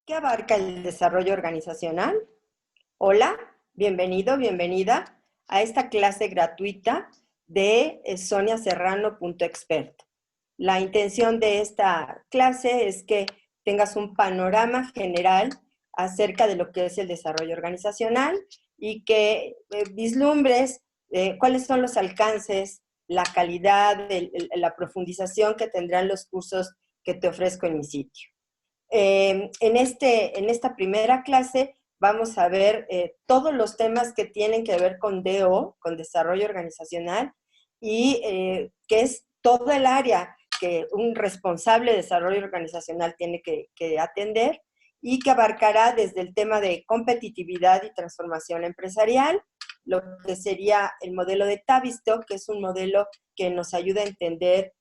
¿Qué abarca el desarrollo organizacional? Hola, bienvenido, bienvenida a esta clase gratuita de soniaserrano.expert. La intención de esta clase es que tengas un panorama general acerca de lo que es el desarrollo organizacional y que vislumbres cuáles son los alcances, la calidad, la profundización que tendrán los cursos que te ofrezco en mi sitio. En esta primera clase vamos a ver todos los temas que tienen que ver con DO, con desarrollo organizacional, y que es todo el área que un responsable de desarrollo organizacional tiene que atender y que abarcará desde el tema de competitividad y transformación empresarial, lo que sería el modelo de Tavistock, que es un modelo que nos ayuda a entender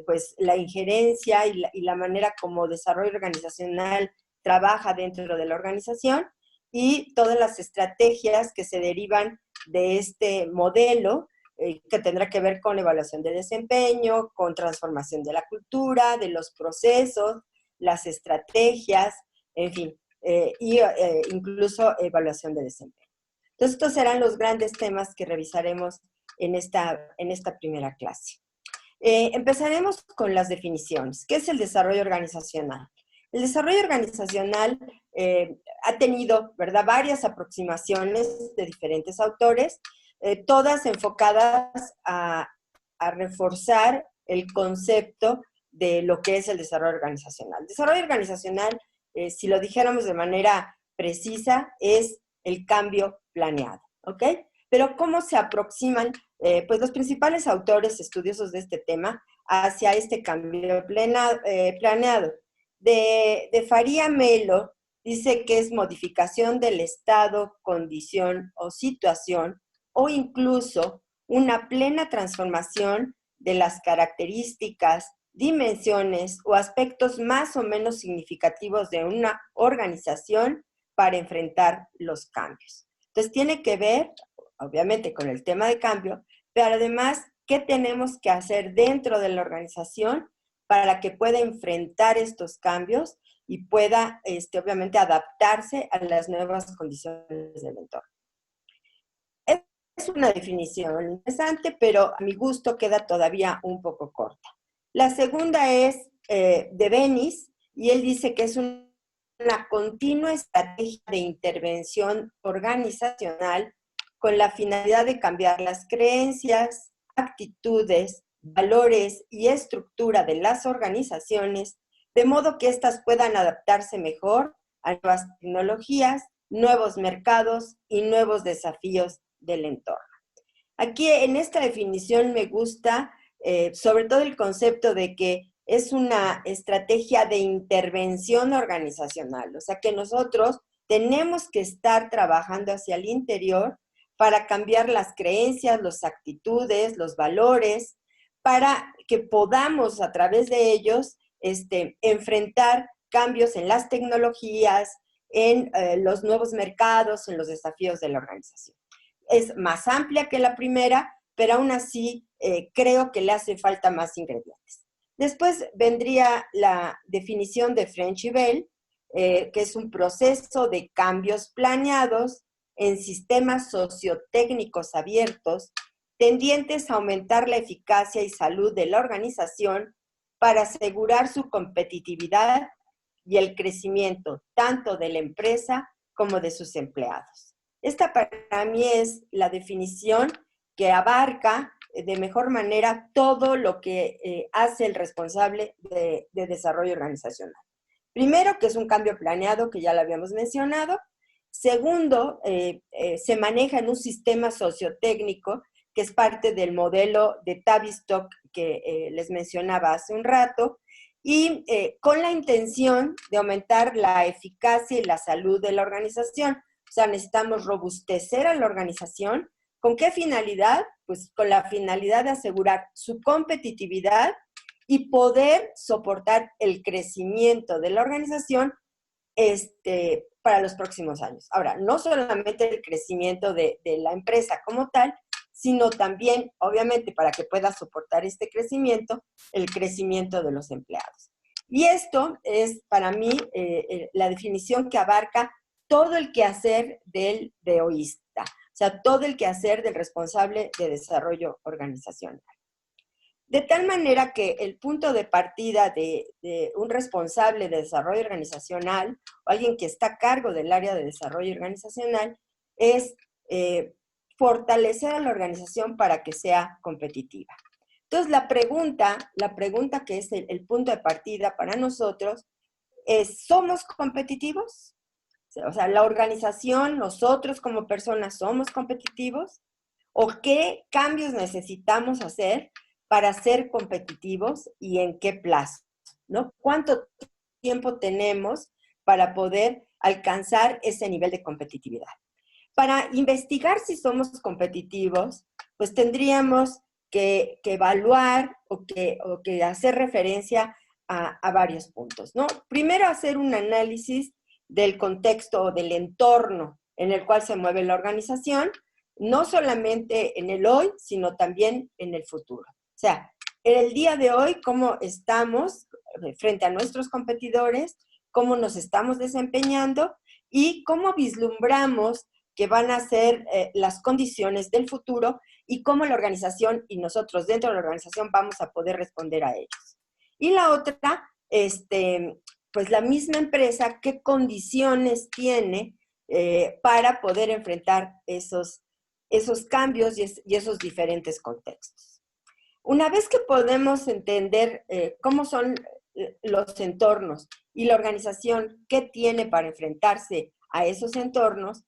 pues la injerencia y la manera como desarrollo organizacional trabaja dentro de la organización y todas las estrategias que se derivan de este modelo que tendrá que ver con evaluación de desempeño, con transformación de la cultura, de los procesos, las estrategias, en fin, incluso evaluación de desempeño. Entonces, estos serán los grandes temas que revisaremos en esta primera clase. Empezaremos con las definiciones. ¿Qué es el desarrollo organizacional? El desarrollo organizacional ha tenido, ¿verdad?, varias aproximaciones de diferentes autores, todas enfocadas a reforzar el concepto de lo que es el desarrollo organizacional. El desarrollo organizacional, si lo dijéramos de manera precisa, es el cambio planeado, ¿ok? Pero ¿cómo se aproximan pues los principales autores estudiosos de este tema hacia este cambio planeado? De Faria Melo dice que es modificación del estado, condición o situación, o incluso una plena transformación de las características, dimensiones o aspectos más o menos significativos de una organización para enfrentar los cambios. Entonces tiene que ver, obviamente, con el tema de cambio, pero además, ¿qué tenemos que hacer dentro de la organización para que pueda enfrentar estos cambios y pueda, obviamente, adaptarse a las nuevas condiciones del entorno? Es una definición interesante, pero a mi gusto queda todavía un poco corta. La segunda es de Bennis, y él dice que es una continua estrategia de intervención organizacional con la finalidad de cambiar las creencias, actitudes, valores y estructura de las organizaciones, de modo que éstas puedan adaptarse mejor a nuevas tecnologías, nuevos mercados y nuevos desafíos del entorno. Aquí en esta definición me gusta sobre todo el concepto de que es una estrategia de intervención organizacional, o sea que nosotros tenemos que estar trabajando hacia el interior para cambiar las creencias, las actitudes, los valores, para que podamos a través de ellos enfrentar cambios en las tecnologías, en los nuevos mercados, en los desafíos de la organización. Es más amplia que la primera, pero aún así creo que le hace falta más ingredientes. Después vendría la definición de French y Bell, que es un proceso de cambios planeados en sistemas sociotécnicos abiertos, tendientes a aumentar la eficacia y salud de la organización para asegurar su competitividad y el crecimiento tanto de la empresa como de sus empleados. Esta para mí es la definición que abarca de mejor manera todo lo que hace el responsable de desarrollo organizacional. Primero, que es un cambio planeado, que ya lo habíamos mencionado. Segundo, se maneja en un sistema sociotécnico, que es parte del modelo de Tavistock que les mencionaba hace un rato, y con la intención de aumentar la eficacia y la salud de la organización. O sea, necesitamos robustecer a la organización. ¿Con qué finalidad? Pues con la finalidad de asegurar su competitividad y poder soportar el crecimiento de la organización para los próximos años. Ahora, no solamente el crecimiento de la empresa como tal, sino también, obviamente, para que pueda soportar este crecimiento, el crecimiento de los empleados. Y esto es para mí la definición que abarca todo el quehacer del DOIsta, o sea, todo el quehacer del responsable de desarrollo organizacional. De tal manera que el punto de partida de un responsable de desarrollo organizacional o alguien que está a cargo del área de desarrollo organizacional es fortalecer a la organización para que sea competitiva. Entonces, la pregunta que es el punto de partida para nosotros es, ¿somos competitivos? O sea, la organización, nosotros como personas, ¿somos competitivos? ¿O qué cambios necesitamos hacer para ser competitivos y en qué plazo? ¿No? ¿Cuánto tiempo tenemos para poder alcanzar ese nivel de competitividad? Para investigar si somos competitivos, pues tendríamos que evaluar o que hacer referencia a varios puntos, ¿no? Primero, hacer un análisis del contexto o del entorno en el cual se mueve la organización, no solamente en el hoy, sino también en el futuro. O sea, en el día de hoy, cómo estamos frente a nuestros competidores, cómo nos estamos desempeñando y cómo vislumbramos que van a ser las condiciones del futuro y cómo la organización y nosotros dentro de la organización vamos a poder responder a ellos. Y la otra, pues la misma empresa, qué condiciones tiene para poder enfrentar esos cambios y esos diferentes contextos. Una vez que podemos entender cómo son los entornos y la organización qué tiene para enfrentarse a esos entornos,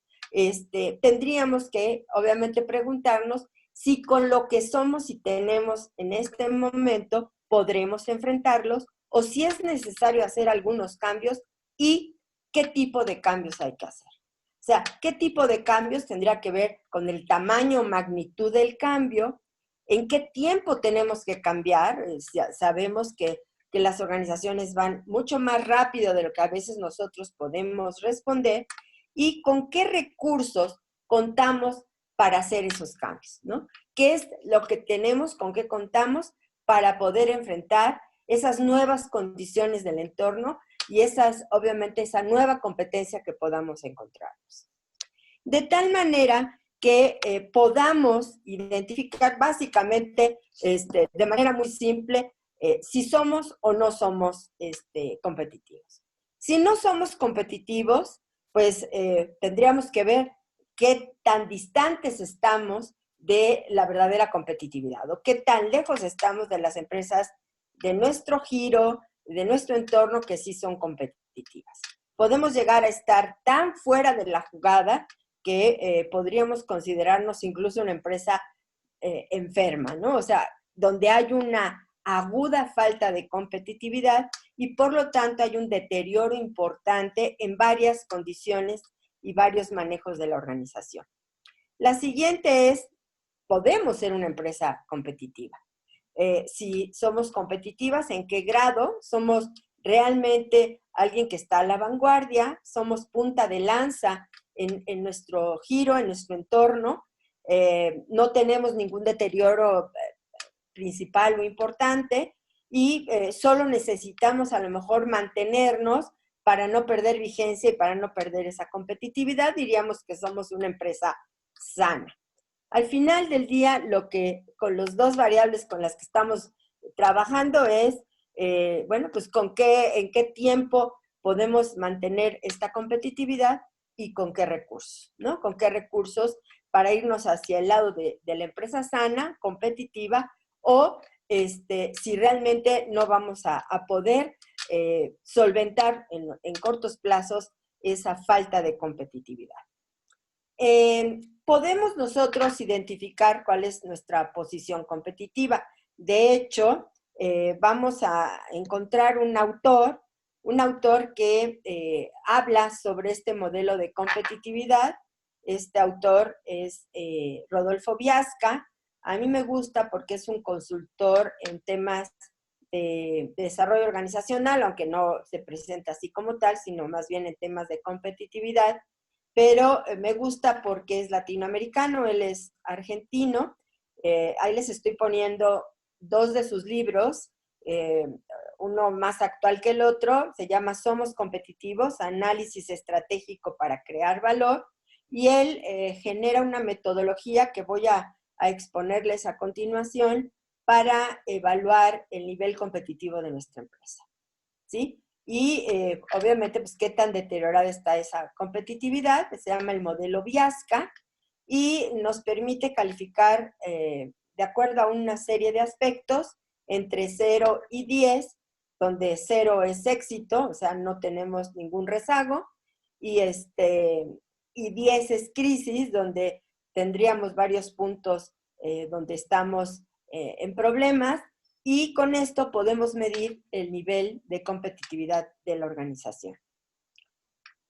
tendríamos que, obviamente, preguntarnos si con lo que somos y tenemos en este momento podremos enfrentarlos o si es necesario hacer algunos cambios y qué tipo de cambios hay que hacer. O sea, qué tipo de cambios tendría que ver con el tamaño o magnitud del cambio, en qué tiempo tenemos que cambiar. Sabemos que las organizaciones van mucho más rápido de lo que a veces nosotros podemos responder y con qué recursos contamos para hacer esos cambios, ¿no? ¿Qué es lo que tenemos, con qué contamos para poder enfrentar esas nuevas condiciones del entorno y obviamente, esa nueva competencia que podamos encontrarnos? De tal manera que podamos identificar básicamente, de manera muy simple, si somos o no somos competitivos. Si no somos competitivos, pues tendríamos que ver qué tan distantes estamos de la verdadera competitividad o qué tan lejos estamos de las empresas de nuestro giro, de nuestro entorno que sí son competitivas. Podemos llegar a estar tan fuera de la jugada que podríamos considerarnos incluso una empresa enferma, ¿no? O sea, donde hay una aguda falta de competitividad y por lo tanto hay un deterioro importante en varias condiciones y varios manejos de la organización. La siguiente es, podemos ser una empresa competitiva. Si somos competitivas, ¿en qué grado? ¿Somos realmente alguien que está a la vanguardia? ¿Somos punta de lanza en nuestro giro, en nuestro entorno? No tenemos ningún deterioro principal o importante y solo necesitamos a lo mejor mantenernos para no perder vigencia y para no perder esa competitividad. Diríamos que somos una empresa sana. Al final del día, lo que con las dos variables con las que estamos trabajando es, bueno, pues en qué tiempo podemos mantener esta competitividad y con qué recursos, ¿no? Con qué recursos para irnos hacia el lado de la empresa sana, competitiva, o si realmente no vamos a poder solventar en cortos plazos esa falta de competitividad. Podemos nosotros identificar cuál es nuestra posición competitiva. De hecho, vamos a encontrar un autor que habla sobre este modelo de competitividad. Este autor es Rodolfo Viasca. A mí me gusta porque es un consultor en temas de desarrollo organizacional, aunque no se presenta así como tal, sino más bien en temas de competitividad. Pero me gusta porque es latinoamericano, él es argentino. Ahí les estoy poniendo dos de sus libros. uno más actual que el otro, se llama Somos Competitivos, Análisis Estratégico para Crear Valor, y él genera una metodología que voy a exponerles a continuación para evaluar el nivel competitivo de nuestra empresa, ¿sí? Y obviamente, pues, qué tan deteriorada está esa competitividad, que se llama el modelo Viasca, y nos permite calificar de acuerdo a una serie de aspectos entre 0 y 10, donde 0 es éxito, o sea, no tenemos ningún rezago, y, y 10 es crisis, donde tendríamos varios puntos donde estamos en problemas, y con esto podemos medir el nivel de competitividad de la organización.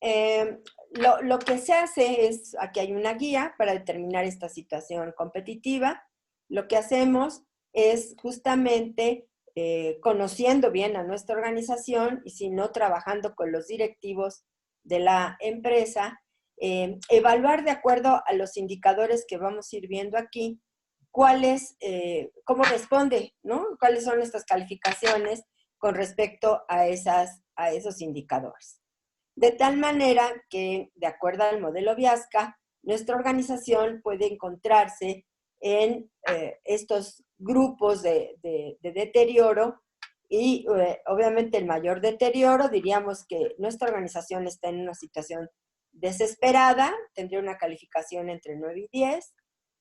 Lo que se hace es, aquí hay una guía para determinar esta situación competitiva. Lo que hacemos es justamente conociendo bien a nuestra organización y si no trabajando con los directivos de la empresa, evaluar de acuerdo a los indicadores que vamos a ir viendo aquí, cómo responde, ¿no? Cuáles son estas calificaciones con respecto a esos indicadores. De tal manera que, de acuerdo al modelo Viasca, nuestra organización puede encontrarse en estos grupos de deterioro y obviamente el mayor deterioro, diríamos que nuestra organización está en una situación desesperada, tendría una calificación entre 9 y 10,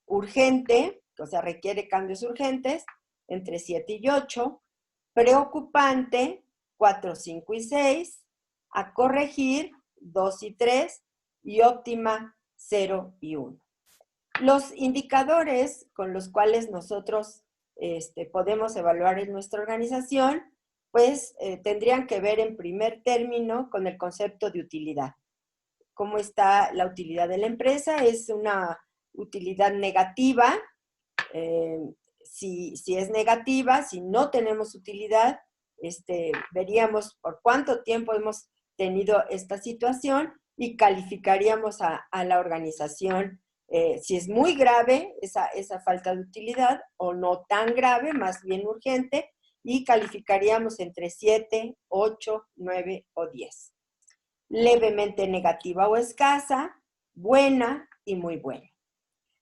urgente, o sea, requiere cambios urgentes, entre 7 y 8, preocupante, 4, 5 y 6, a corregir, 2 y 3, y óptima, 0 y 1. Los indicadores con los cuales nosotros podemos evaluar en nuestra organización, pues tendrían que ver en primer término con el concepto de utilidad. ¿Cómo está la utilidad de la empresa? Es una utilidad negativa. Si es negativa, si no tenemos utilidad, veríamos por cuánto tiempo hemos tenido esta situación y calificaríamos a la organización si es muy grave esa falta de utilidad o no tan grave, más bien urgente, y calificaríamos entre 7, 8, 9 o 10. Levemente negativa o escasa, buena y muy buena.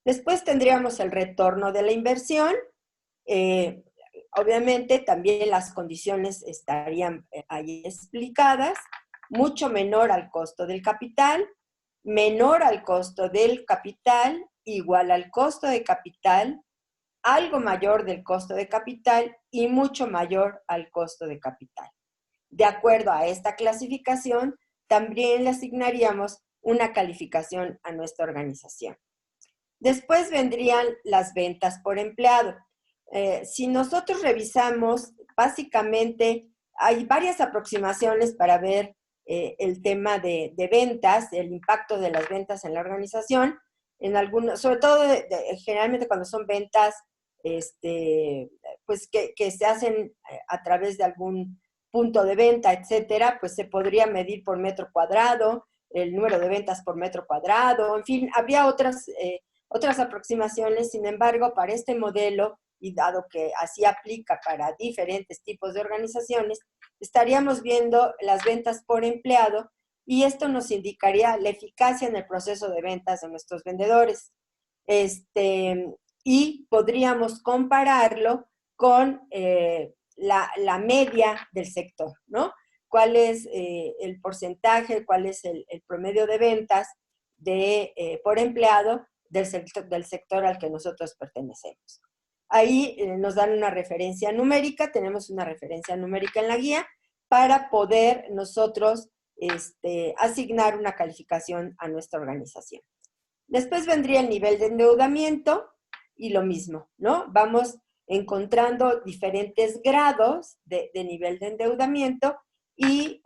Después tendríamos el retorno de la inversión. Obviamente también las condiciones estarían ahí explicadas. Mucho menor al costo del capital, menor al costo del capital, igual al costo de capital, algo mayor del costo de capital y mucho mayor al costo de capital. De acuerdo a esta clasificación, también le asignaríamos una calificación a nuestra organización. Después vendrían las ventas por empleado. Si nosotros revisamos, básicamente hay varias aproximaciones para ver el tema de ventas, el impacto de las ventas en la organización, sobre todo generalmente cuando son ventas pues que se hacen a través de algún punto de venta, etcétera, pues se podría medir por metro cuadrado, el número de ventas por metro cuadrado, en fin, habría otras aproximaciones. Sin embargo, para este modelo, y dado que así aplica para diferentes tipos de organizaciones, estaríamos viendo las ventas por empleado y esto nos indicaría la eficacia en el proceso de ventas de nuestros vendedores. Y podríamos compararlo con la media del sector, ¿no? ¿Cuál es el porcentaje, cuál es el promedio de ventas por empleado del sector al que nosotros pertenecemos? Ahí nos dan una referencia numérica, tenemos una referencia numérica en la guía para poder nosotros asignar una calificación a nuestra organización. Después vendría el nivel de endeudamiento y lo mismo, ¿no? Vamos encontrando diferentes grados de nivel de endeudamiento y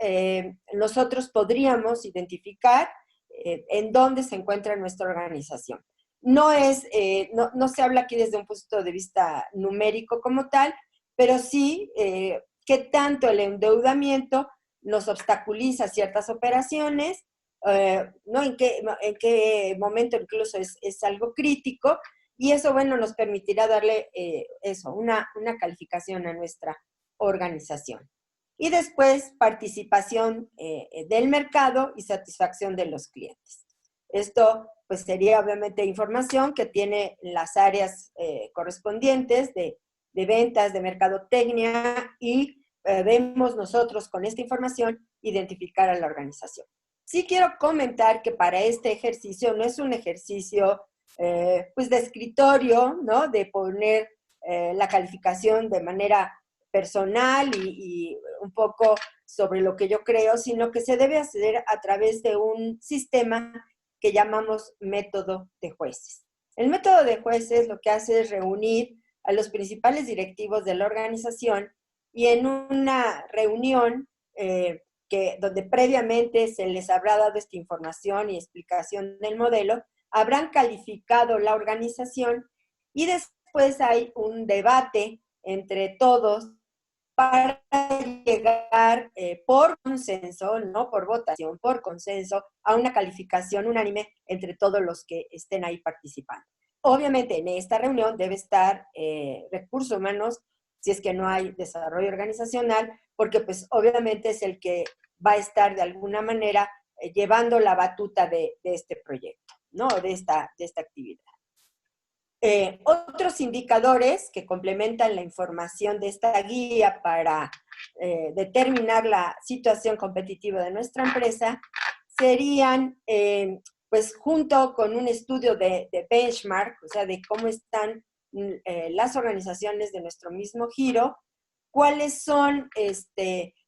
nosotros podríamos identificar en dónde se encuentra nuestra organización. No se habla aquí desde un punto de vista numérico como tal, pero sí qué tanto el endeudamiento nos obstaculiza ciertas operaciones, ¿no? En qué momento incluso es algo crítico, y eso, bueno, nos permitirá darle una calificación a nuestra organización. Y después, participación del mercado y satisfacción de los clientes. Esto, pues, sería obviamente información que tiene las áreas correspondientes de ventas, de mercadotecnia, y vemos nosotros con esta información identificar a la organización. Sí quiero comentar que para este ejercicio no es un ejercicio pues de escritorio, ¿no? De poner la calificación de manera personal y un poco sobre lo que yo creo, sino que se debe hacer a través de un sistema que llamamos método de jueces. El método de jueces lo que hace es reunir a los principales directivos de la organización y en una reunión donde previamente se les habrá dado esta información y explicación del modelo, habrán calificado la organización y después hay un debate entre todos para llegar por consenso, no por votación, por consenso, a una calificación unánime entre todos los que estén ahí participando. Obviamente en esta reunión debe estar recursos humanos, si es que no hay desarrollo organizacional, porque pues obviamente es el que va a estar de alguna manera llevando la batuta de este proyecto, ¿no? De esta actividad. Otros indicadores que complementan la información de esta guía para determinar la situación competitiva de nuestra empresa serían, pues junto con un estudio de benchmark, o sea, de cómo están las organizaciones de nuestro mismo giro, cuáles son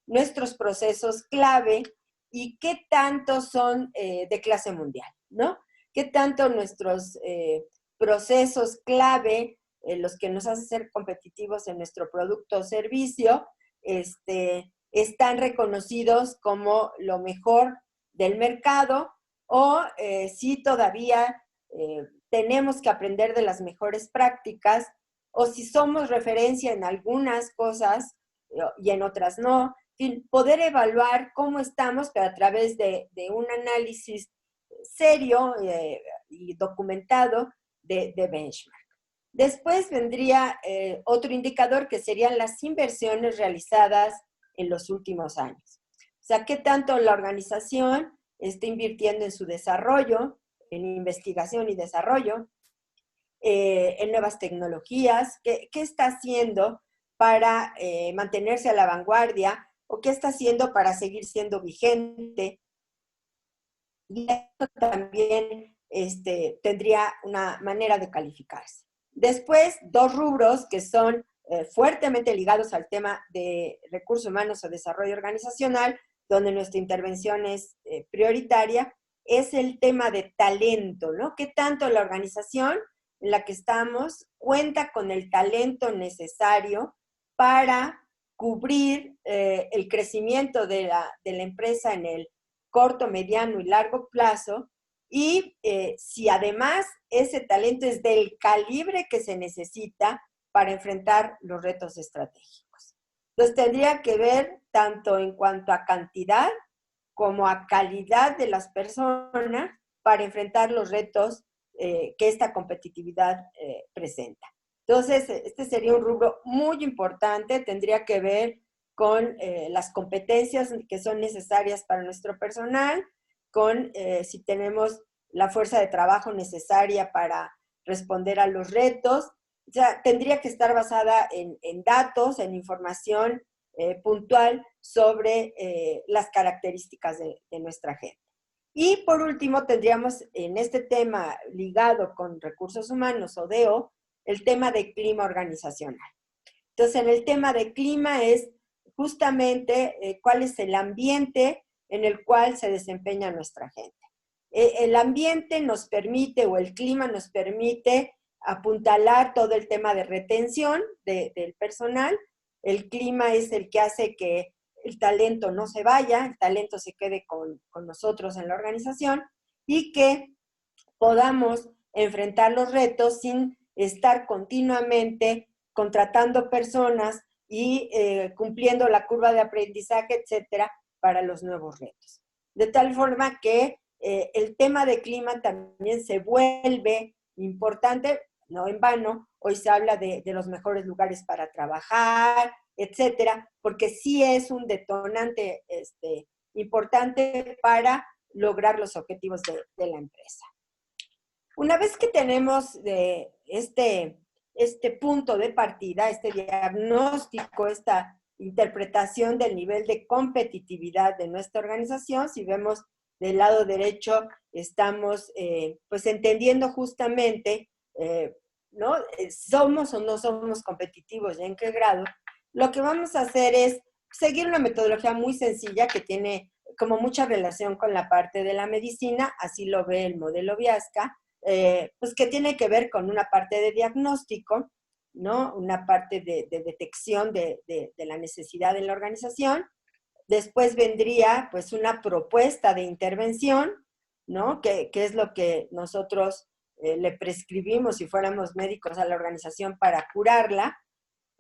nuestros procesos clave y qué tanto son de clase mundial, ¿no? Qué tanto nuestros procesos clave, los que nos hacen ser competitivos en nuestro producto o servicio, están reconocidos como lo mejor del mercado, o si todavía tenemos que aprender de las mejores prácticas, o si somos referencia en algunas cosas y en otras no. En fin, poder evaluar cómo estamos, pero a través de un análisis serio y documentado de benchmark. Después vendría otro indicador que serían las inversiones realizadas en los últimos años. O sea, qué tanto la organización está invirtiendo en su desarrollo, en investigación y desarrollo, en nuevas tecnologías, qué está haciendo para mantenerse a la vanguardia o qué está haciendo para seguir siendo vigente. Y esto también tendría una manera de calificarse. Después, dos rubros que son fuertemente ligados al tema de recursos humanos o desarrollo organizacional, donde nuestra intervención es prioritaria, es el tema de talento, ¿no? ¿Qué tanto la organización en la que estamos cuenta con el talento necesario para cubrir el crecimiento de la empresa en el corto, mediano y largo plazo, y si además ese talento es del calibre que se necesita para enfrentar los retos estratégicos? Entonces tendría que ver tanto en cuanto a cantidad como a calidad de las personas para enfrentar los retos que esta competitividad presenta. Entonces, este sería un rubro muy importante, tendría que ver con las competencias que son necesarias para nuestro personal, con si tenemos la fuerza de trabajo necesaria para responder a los retos. O sea, tendría que estar basada en datos, en información puntual sobre las características de nuestra gente. Y por último, tendríamos en este tema ligado con recursos humanos o DEO, el tema de clima organizacional. Entonces, en el tema de clima es justamente cuál es el ambiente en el cual se desempeña nuestra gente. El ambiente nos permite, o el clima nos permite, apuntalar todo el tema de retención del personal. El clima es el que hace que el talento no se vaya, el talento se quede con nosotros en la organización y que podamos enfrentar los retos sin estar continuamente contratando personas y cumpliendo la curva de aprendizaje, etcétera, para los nuevos retos. De tal forma que el tema de clima también se vuelve importante, no en vano. Hoy se habla de los mejores lugares para trabajar, etcétera, porque sí es un detonante importante para lograr los objetivos de la empresa. Una vez que tenemos este punto de partida, este diagnóstico, esta interpretación del nivel de competitividad de nuestra organización, si vemos del lado derecho, estamos pues entendiendo justamente, ¿no? ¿Somos o no somos competitivos y en qué grado? Lo que vamos a hacer es seguir una metodología muy sencilla que tiene como mucha relación con la parte de la medicina, así lo ve el modelo Viasca, pues que tiene que ver con una parte de diagnóstico, ¿no? Una parte de detección de la necesidad en la organización. Después vendría pues una propuesta de intervención, ¿no? Que es lo que nosotros le prescribimos si fuéramos médicos a la organización para curarla.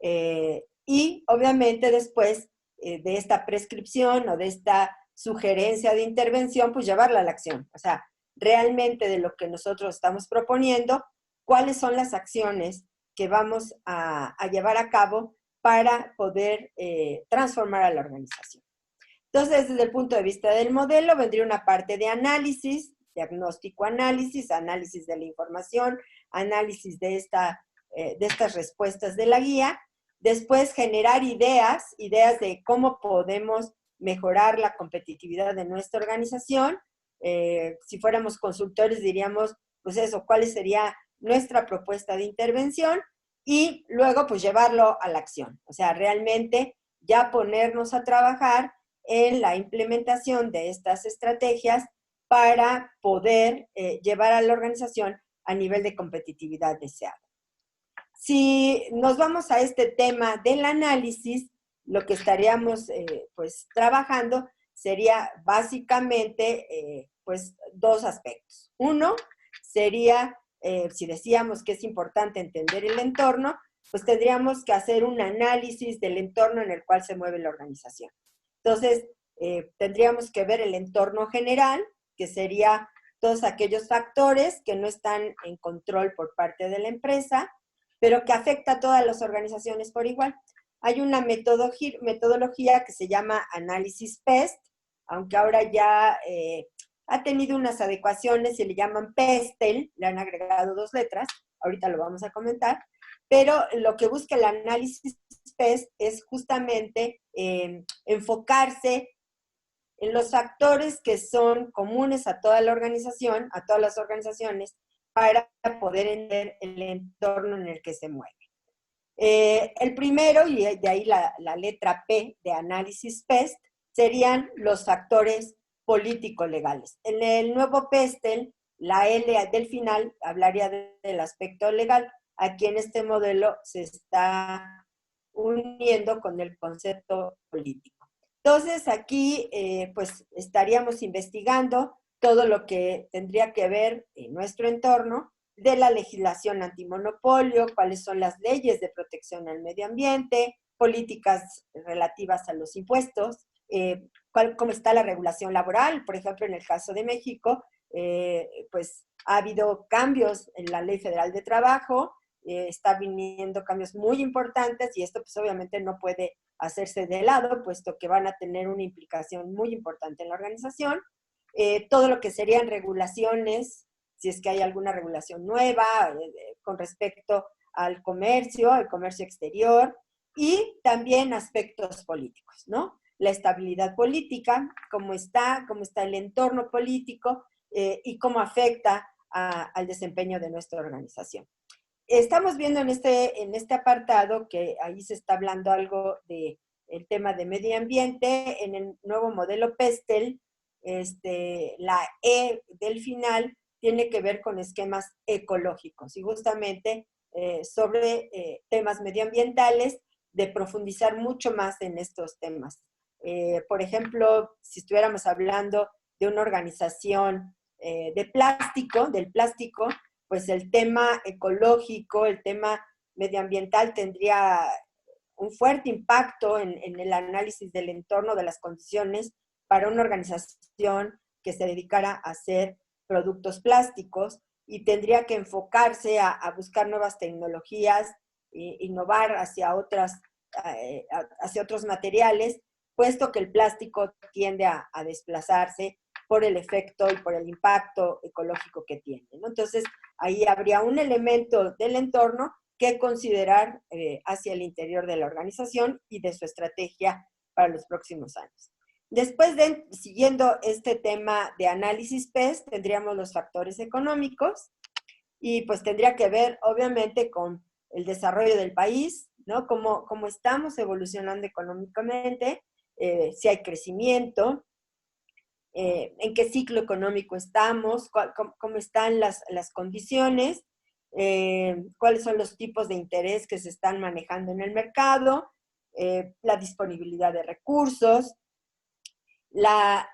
Y obviamente después de esta prescripción o de esta sugerencia de intervención, pues llevarla a la acción. O sea, realmente de lo que nosotros estamos proponiendo, cuáles son las acciones que vamos a llevar a cabo para poder transformar a la organización. Entonces, desde el punto de vista del modelo, vendría una parte de análisis, diagnóstico, análisis de la información, análisis de estas respuestas de la guía. Después, generar ideas de cómo podemos mejorar la competitividad de nuestra organización. Si fuéramos consultores, diríamos, pues eso, cuál sería nuestra propuesta de intervención y luego, pues llevarlo a la acción. O sea, realmente ya ponernos a trabajar en la implementación de estas estrategias para poder llevar a la organización a nivel de competitividad deseado. Si nos vamos a este tema del análisis, lo que estaríamos pues trabajando sería básicamente pues dos aspectos. Uno sería, si decíamos que es importante entender el entorno, pues tendríamos que hacer un análisis del entorno en el cual se mueve la organización. Entonces, tendríamos que ver el entorno general, que sería todos aquellos factores que no están en control por parte de la empresa, pero que afecta a todas las organizaciones por igual. Hay una metodología que se llama análisis PEST, aunque ahora ya ha tenido unas adecuaciones y le llaman PESTEL, le han agregado 2 letras, ahorita lo vamos a comentar, pero lo que busca el análisis PEST es justamente enfocarse en los factores que son comunes a toda la organización, a todas las organizaciones, para poder entender el entorno en el que se mueve. El primero, y de ahí la letra P de análisis PEST, serían los factores político-legales. En el nuevo PESTEL, la L del final hablaría del aspecto legal. Aquí en este modelo se está uniendo con el concepto político. Entonces, aquí pues estaríamos investigando todo lo que tendría que ver en nuestro entorno, de la legislación antimonopolio, cuáles son las leyes de protección al medio ambiente, políticas relativas a los impuestos, cómo está la regulación laboral. Por ejemplo, en el caso de México, pues ha habido cambios en la Ley Federal de Trabajo, está viniendo cambios muy importantes y esto pues obviamente no puede hacerse de lado, puesto que van a tener una implicación muy importante en la organización. Todo lo que serían regulaciones, si es que hay alguna regulación nueva con respecto al comercio exterior, y también aspectos políticos, ¿no? La estabilidad política, cómo está el entorno político y cómo afecta al desempeño de nuestra organización. Estamos viendo en este apartado que ahí se está hablando algo del tema de medio ambiente. En el nuevo modelo PESTEL, la E del final tiene que ver con esquemas ecológicos y justamente sobre temas medioambientales, de profundizar mucho más en estos temas. Por ejemplo, si estuviéramos hablando de una organización del plástico, pues el tema ecológico, el tema medioambiental tendría un fuerte impacto en el análisis del entorno, de las condiciones para una organización que se dedicara a hacer productos plásticos y tendría que enfocarse a buscar nuevas tecnologías, innovar hacia otras hacia otros materiales, puesto que el plástico tiende a desplazarse por el efecto y por el impacto ecológico que tiene, ¿no? Entonces, ahí habría un elemento del entorno que considerar hacia el interior de la organización y de su estrategia para los próximos años. Después siguiendo este tema de análisis PES, tendríamos los factores económicos y pues tendría que ver obviamente con el desarrollo del país, ¿no? Cómo estamos evolucionando económicamente, si hay crecimiento, en qué ciclo económico estamos, cómo están las condiciones, cuáles son los tipos de interés que se están manejando en el mercado, la disponibilidad de recursos, la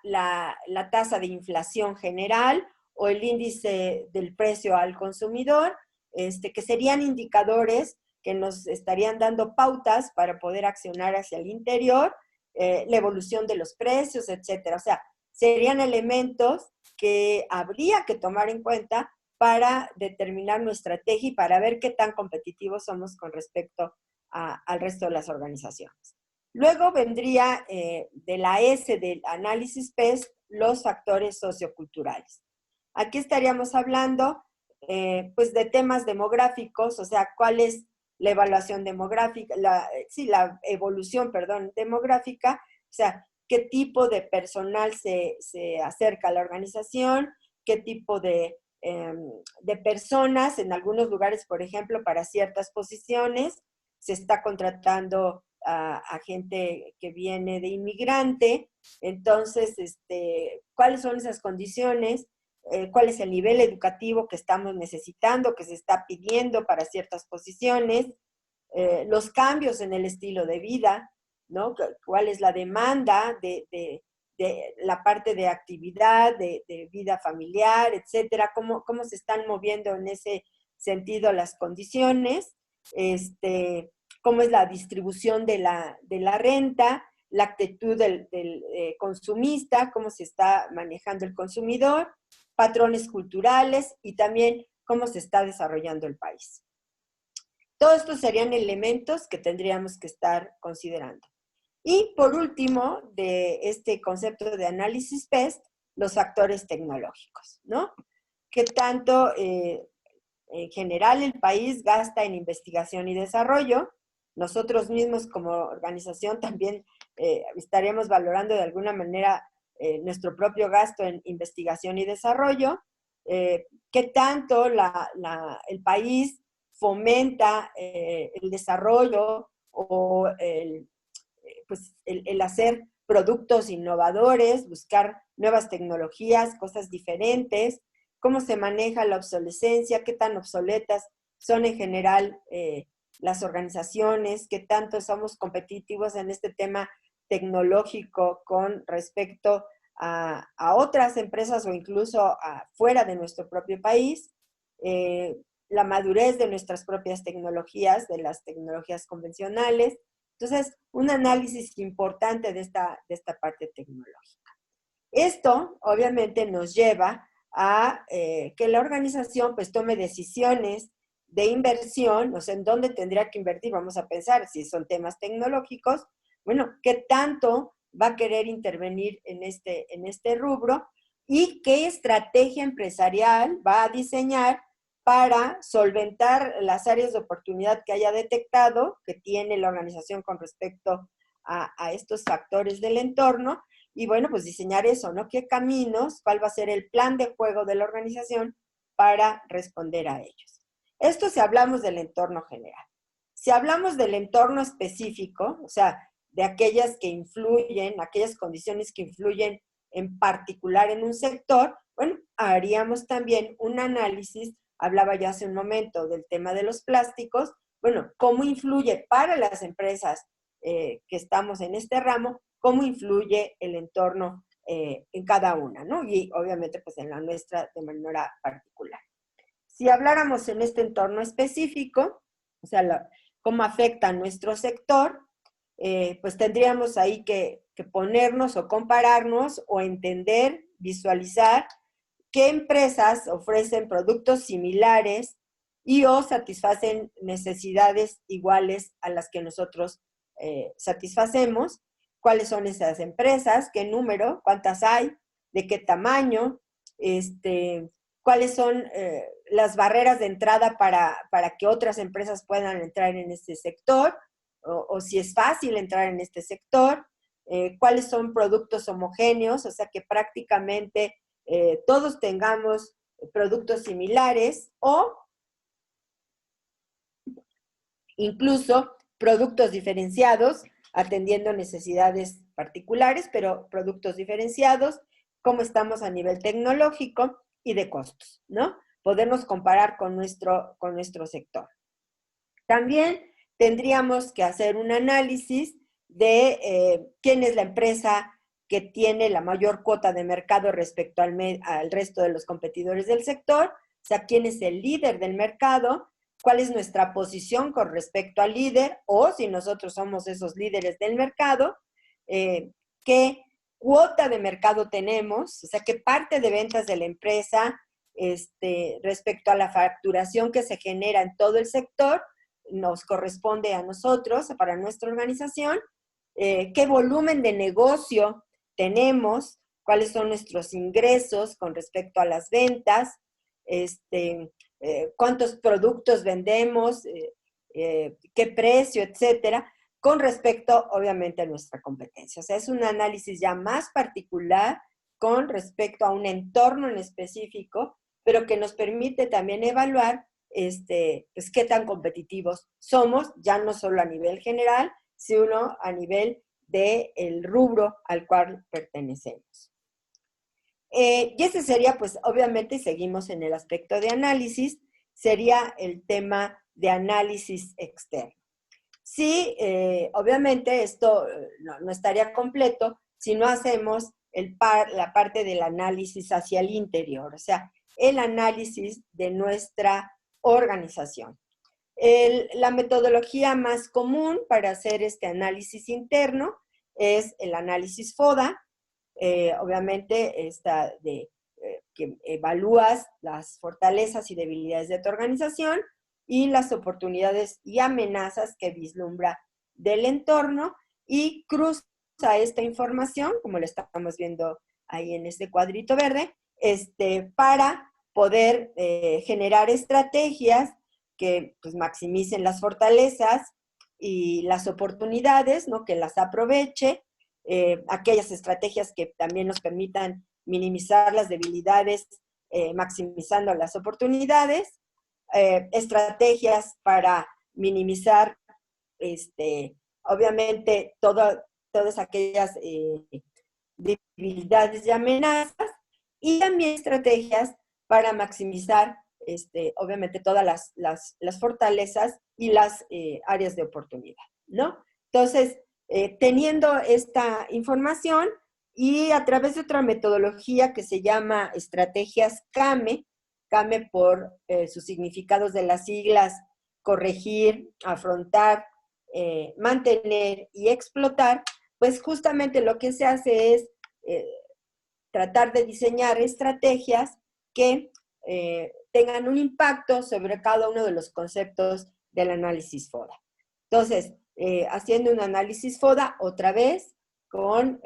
tasa de inflación general o el índice del precio al consumidor, que serían indicadores que nos estarían dando pautas para poder accionar hacia el interior, la evolución de los precios, etcétera. O sea, serían elementos que habría que tomar en cuenta para determinar nuestra estrategia y para ver qué tan competitivos somos con respecto al resto de las organizaciones. Luego vendría de la S del análisis PES los factores socioculturales. Aquí estaríamos hablando pues de temas demográficos, o sea, cuál es la evaluación demográfica, la evolución, perdón, demográfica, o sea, qué tipo de personal se acerca a la organización, qué tipo de personas, en algunos lugares, por ejemplo, para ciertas posiciones, se está contratando a gente que viene de inmigrante, entonces, ¿cuáles son esas condiciones? ¿Cuál es el nivel educativo que estamos necesitando, que se está pidiendo para ciertas posiciones? Los cambios en el estilo de vida, ¿no? ¿Cuál es la demanda de la parte de actividad, de vida familiar, etcétera? ¿Cómo se están moviendo en ese sentido las condiciones? Cómo es la distribución de la renta, la actitud del consumista, cómo se está manejando el consumidor, patrones culturales y también cómo se está desarrollando el país. Todos estos serían elementos que tendríamos que estar considerando. Y por último, de este concepto de análisis PEST, los factores tecnológicos, ¿no? ¿Qué tanto en general el país gasta en investigación y desarrollo? Nosotros mismos como organización también estaríamos valorando de alguna manera nuestro propio gasto en investigación y desarrollo. ¿Qué tanto el país fomenta el desarrollo o el hacer productos innovadores, buscar nuevas tecnologías, cosas diferentes? ¿Cómo se maneja la obsolescencia? ¿Qué tan obsoletas son en general las organizaciones? ¿Qué tanto somos competitivos en este tema tecnológico con respecto a otras empresas o incluso fuera de nuestro propio país? La madurez de nuestras propias tecnologías, de las tecnologías convencionales. Entonces, un análisis importante de esta parte tecnológica. Esto, obviamente, nos lleva a que la organización pues tome decisiones de inversión, o sea, en dónde tendría que invertir. Vamos a pensar, si son temas tecnológicos, bueno, ¿qué tanto va a querer intervenir en este rubro? Y qué estrategia empresarial va a diseñar para solventar las áreas de oportunidad que haya detectado, que tiene la organización con respecto a estos factores del entorno. Y bueno, pues diseñar eso, ¿no? ¿Qué caminos, cuál va a ser el plan de juego de la organización para responder a ellos? Esto si hablamos del entorno general. Si hablamos del entorno específico, o sea, de aquellas que influyen, aquellas condiciones que influyen en particular en un sector, bueno, haríamos también un análisis, hablaba ya hace un momento del tema de los plásticos, bueno, cómo influye para las empresas que estamos en este ramo, cómo influye el entorno en cada una, ¿no? Y obviamente pues en la nuestra de manera particular. Si habláramos en este entorno específico, o sea, cómo afecta a nuestro sector, pues tendríamos ahí que ponernos o compararnos o entender, visualizar qué empresas ofrecen productos similares y o satisfacen necesidades iguales a las que nosotros satisfacemos, cuáles son esas empresas, qué número, cuántas hay, de qué tamaño, cuáles son las barreras de entrada para que otras empresas puedan entrar en este sector, o si es fácil entrar en este sector, cuáles son productos homogéneos, o sea que prácticamente todos tengamos productos similares o incluso productos diferenciados, atendiendo necesidades particulares, pero productos diferenciados, cómo estamos a nivel tecnológico y de costos, ¿no? Podernos comparar con nuestro sector. También tendríamos que hacer un análisis de quién es la empresa que tiene la mayor cuota de mercado respecto al resto de los competidores del sector, o sea, quién es el líder del mercado, cuál es nuestra posición con respecto al líder, o si nosotros somos esos líderes del mercado, qué cuota de mercado tenemos, o sea, qué parte de ventas de la empresa respecto a la facturación que se genera en todo el sector, nos corresponde a nosotros, para nuestra organización, qué volumen de negocio tenemos, cuáles son nuestros ingresos con respecto a las ventas, cuántos productos vendemos, qué precio, etcétera, con respecto, obviamente, a nuestra competencia. O sea, es un análisis ya más particular con respecto a un entorno en específico, pero que nos permite también evaluar pues, qué tan competitivos somos, ya no solo a nivel general, sino a nivel del rubro al cual pertenecemos. Y ese sería, pues, obviamente, seguimos en el aspecto de análisis, sería el tema de análisis externo. Sí, obviamente esto no estaría completo si no hacemos la parte del análisis hacia el interior, o sea, el análisis de nuestra organización. La metodología más común para hacer este análisis interno es el análisis FODA, obviamente que evalúas las fortalezas y debilidades de tu organización y las oportunidades y amenazas que vislumbra del entorno y cruza esta información, como lo estamos viendo ahí en este cuadrito verde, para poder generar estrategias que pues, maximicen las fortalezas y las oportunidades, ¿no? Que las aproveche, aquellas estrategias que también nos permitan minimizar las debilidades, maximizando las oportunidades, estrategias para minimizar, obviamente, todas aquellas debilidades y amenazas, y también estrategias para maximizar, obviamente, todas las fortalezas y las áreas de oportunidad, ¿no? Entonces, teniendo esta información y a través de otra metodología que se llama estrategias CAME, CAME por sus significados de las siglas, corregir, afrontar, mantener y explotar, pues justamente lo que se hace es tratar de diseñar estrategias que tengan un impacto sobre cada uno de los conceptos del análisis FODA. Entonces, haciendo un análisis FODA otra vez con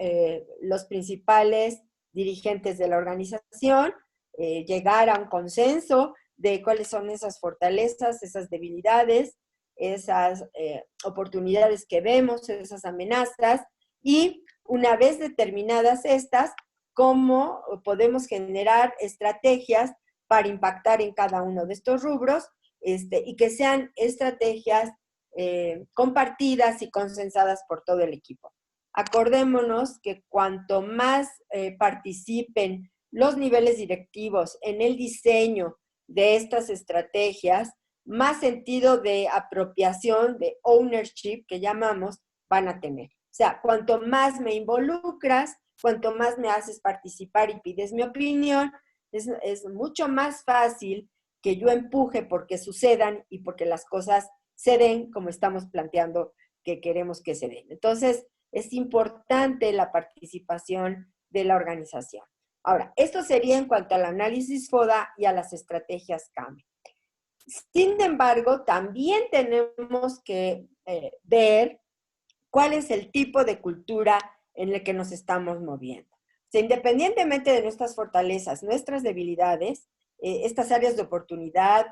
los principales dirigentes de la organización, llegar a un consenso de cuáles son esas fortalezas, esas debilidades, esas oportunidades que vemos, esas amenazas, y una vez determinadas estas, cómo podemos generar estrategias para impactar en cada uno de estos rubros, y que sean estrategias compartidas y consensadas por todo el equipo. Acordémonos que cuanto más participen los niveles directivos en el diseño de estas estrategias, más sentido de apropiación, de ownership, que llamamos, van a tener. O sea, cuanto más me involucras, cuanto más me haces participar y pides mi opinión, es mucho más fácil que yo empuje porque sucedan y porque las cosas se den como estamos planteando que queremos que se den. Entonces, es importante la participación de la organización. Ahora, esto sería en cuanto al análisis FODA y a las estrategias CAME. Sin embargo, también tenemos que ver cuál es el tipo de cultura en el que nos estamos moviendo. O sea, independientemente de nuestras fortalezas, nuestras debilidades, estas áreas de oportunidad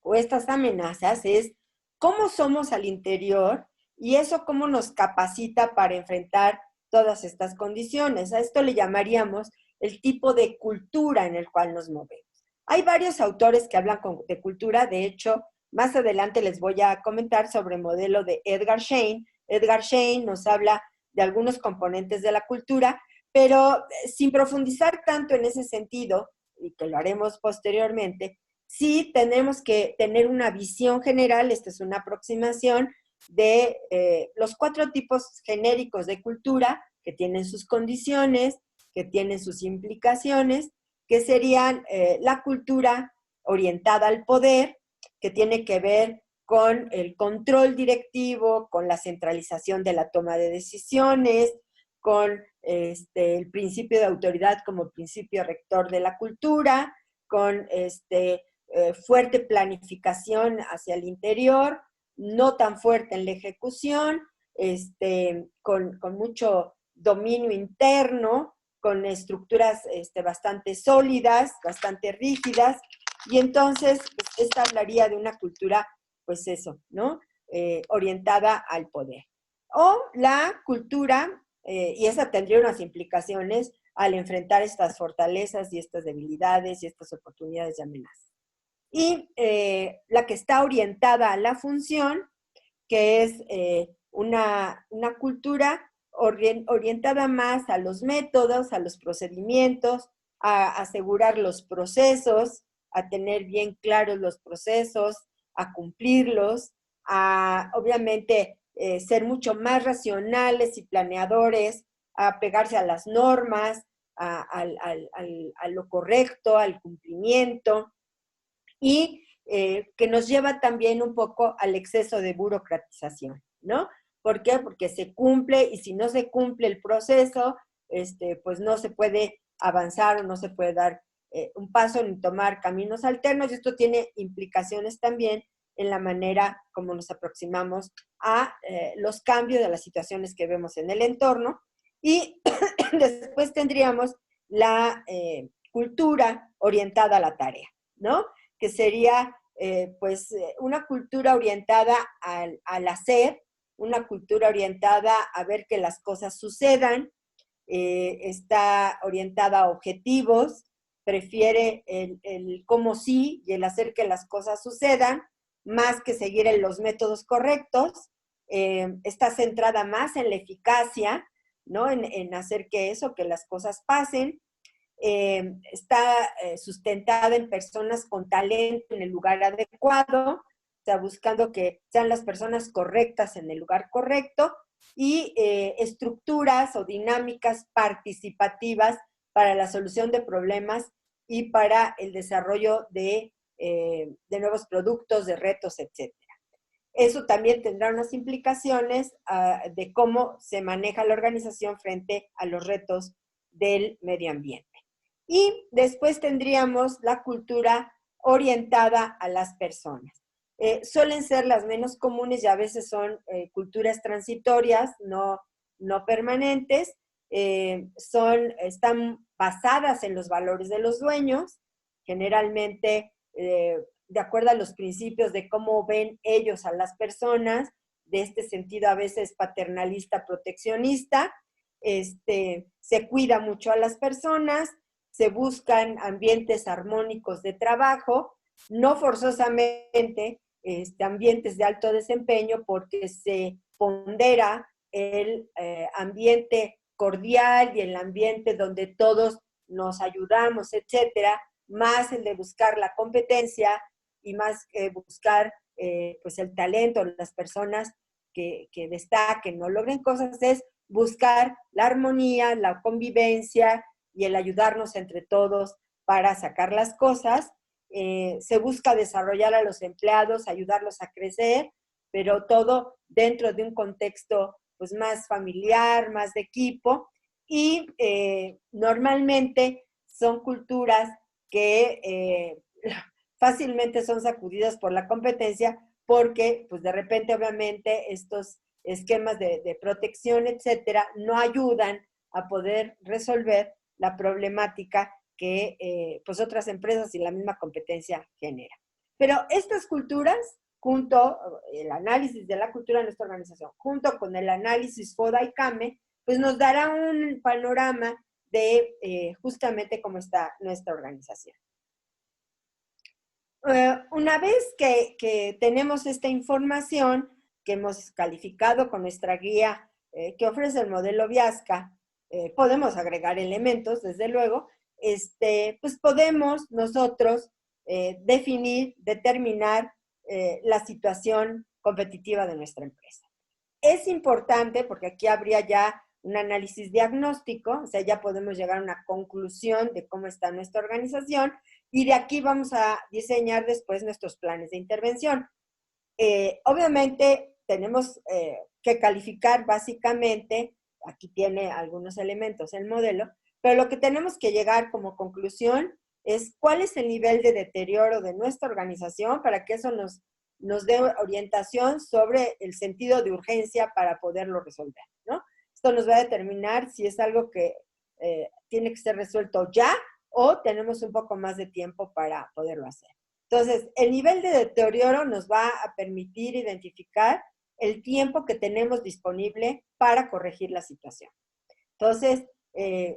o estas amenazas, es cómo somos al interior y eso cómo nos capacita para enfrentar todas estas condiciones. A esto le llamaríamos el tipo de cultura en el cual nos movemos. Hay varios autores que hablan de cultura, de hecho, más adelante les voy a comentar sobre el modelo de Edgar Schein. Edgar Schein nos habla de algunos componentes de la cultura, pero sin profundizar tanto en ese sentido, y que lo haremos posteriormente, sí tenemos que tener una visión general, esta es una aproximación de los 4 tipos genéricos de cultura que tienen sus condiciones, que tienen sus implicaciones, que serían la cultura orientada al poder, que tiene que ver con el control directivo, con la centralización de la toma de decisiones, con el principio de autoridad como principio rector de la cultura, con fuerte planificación hacia el interior, no tan fuerte en la ejecución, con mucho dominio interno, con estructuras bastante sólidas, bastante rígidas, y entonces pues, esta hablaría de una cultura, pues eso, ¿no? Orientada al poder. O la cultura, y esa tendría unas implicaciones al enfrentar estas fortalezas y estas debilidades y estas oportunidades de amenaza. Y la que está orientada a la función, que es una cultura orientada más a los métodos, a los procedimientos, a asegurar los procesos, a tener bien claros los procesos, a cumplirlos, a obviamente ser mucho más racionales y planeadores, a pegarse a las normas, a lo correcto, al cumplimiento, y que nos lleva también un poco al exceso de burocratización, ¿no? ¿Por qué? Porque se cumple y si no se cumple el proceso, pues no se puede avanzar o no se puede dar un paso ni tomar caminos alternos, y esto tiene implicaciones también en la manera como nos aproximamos a los cambios de las situaciones que vemos en el entorno. Y después tendríamos la cultura orientada a la tarea, ¿no? Que sería una cultura orientada al hacer, una cultura orientada a ver que las cosas sucedan, está orientada a objetivos, prefiere el cómo sí y el hacer que las cosas sucedan, más que seguir en los métodos correctos, está centrada más en la eficacia, ¿no? En hacer que eso, que las cosas pasen, está sustentada en personas con talento en el lugar adecuado, o sea, buscando que sean las personas correctas en el lugar correcto, y estructuras o dinámicas participativas para la solución de problemas y para el desarrollo de nuevos productos, de retos, etc. Eso también tendrá unas implicaciones de cómo se maneja la organización frente a los retos del medio ambiente. Y después tendríamos la cultura orientada a las personas. Suelen ser las menos comunes y a veces son culturas transitorias, no permanentes, están basadas en los valores de los dueños, generalmente de acuerdo a los principios de cómo ven ellos a las personas, de este sentido a veces paternalista, proteccionista, se cuida mucho a las personas, se buscan ambientes armónicos de trabajo, no forzosamente ambientes de alto desempeño, porque se pondera el ambiente cordial y el ambiente donde todos nos ayudamos, etcétera, más el de buscar la competencia y más buscar pues el talento, las personas que destaquen, no logren cosas, es buscar la armonía, la convivencia y el ayudarnos entre todos para sacar las cosas. Se busca desarrollar a los empleados, ayudarlos a crecer, pero todo dentro de un contexto pues más familiar, más de equipo, y normalmente son culturas que fácilmente son sacudidas por la competencia, porque pues de repente obviamente estos esquemas de protección, etcétera, no ayudan a poder resolver la problemática que pues otras empresas y la misma competencia genera. Pero estas culturas, junto el análisis de la cultura de nuestra organización, junto con el análisis FODA-ICAME, pues nos dará un panorama de justamente cómo está nuestra organización. Una vez que tenemos esta información que hemos calificado con nuestra guía que ofrece el modelo Viasca, podemos agregar elementos, desde luego, pues podemos nosotros definir, determinar la situación competitiva de nuestra empresa. Es importante, porque aquí habría ya un análisis diagnóstico, o sea, ya podemos llegar a una conclusión de cómo está nuestra organización, y de aquí vamos a diseñar después nuestros planes de intervención. Obviamente tenemos que calificar básicamente, aquí tiene algunos elementos el modelo, pero lo que tenemos que llegar como conclusión es cuál es el nivel de deterioro de nuestra organización para que eso nos dé orientación sobre el sentido de urgencia para poderlo resolver, ¿no? Esto nos va a determinar si es algo que tiene que ser resuelto ya o tenemos un poco más de tiempo para poderlo hacer. Entonces, el nivel de deterioro nos va a permitir identificar el tiempo que tenemos disponible para corregir la situación. Entonces,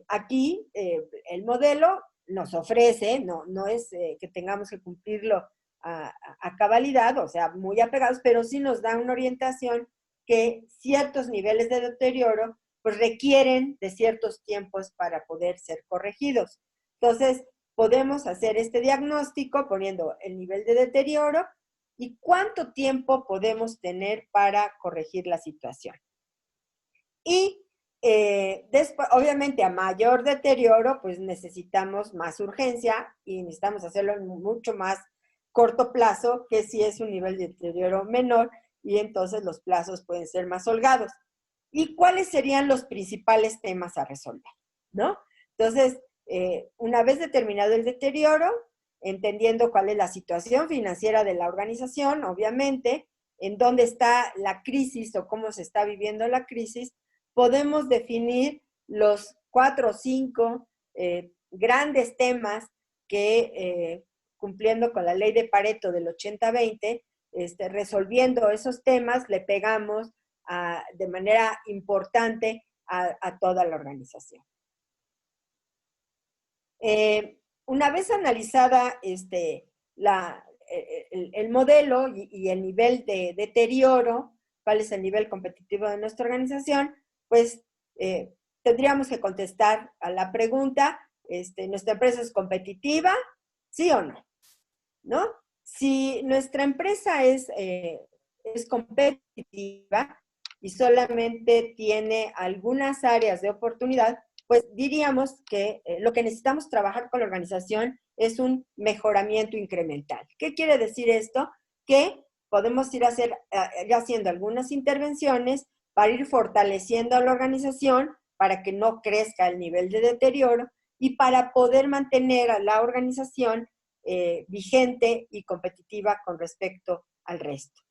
aquí el modelo nos ofrece, no es que tengamos que cumplirlo a cabalidad, o sea, muy apegados, pero sí nos da una orientación que ciertos niveles de deterioro pues requieren de ciertos tiempos para poder ser corregidos. Entonces, podemos hacer este diagnóstico poniendo el nivel de deterioro y cuánto tiempo podemos tener para corregir la situación. Y después, obviamente, a mayor deterioro, pues necesitamos más urgencia y necesitamos hacerlo en mucho más corto plazo que si es un nivel de deterioro menor y entonces los plazos pueden ser más holgados. ¿Y cuáles serían los principales temas a resolver? ¿No? Entonces, una vez determinado el deterioro, entendiendo cuál es la situación financiera de la organización, obviamente, en dónde está la crisis o cómo se está viviendo la crisis, podemos definir los 4 o 5 grandes temas que, cumpliendo con la ley de Pareto del 80-20, resolviendo esos temas, le pegamos de manera importante a toda la organización. Una vez analizada el modelo y el nivel de deterioro, cuál es el nivel competitivo de nuestra organización, pues tendríamos que contestar a la pregunta, ¿nuestra empresa es competitiva? ¿Sí o no? ¿No? Si nuestra empresa es competitiva y solamente tiene algunas áreas de oportunidad, pues diríamos que lo que necesitamos trabajar con la organización es un mejoramiento incremental. ¿Qué quiere decir esto? Que podemos ir haciendo algunas intervenciones para ir fortaleciendo a la organización para que no crezca el nivel de deterioro y para poder mantener a la organización vigente y competitiva con respecto al resto.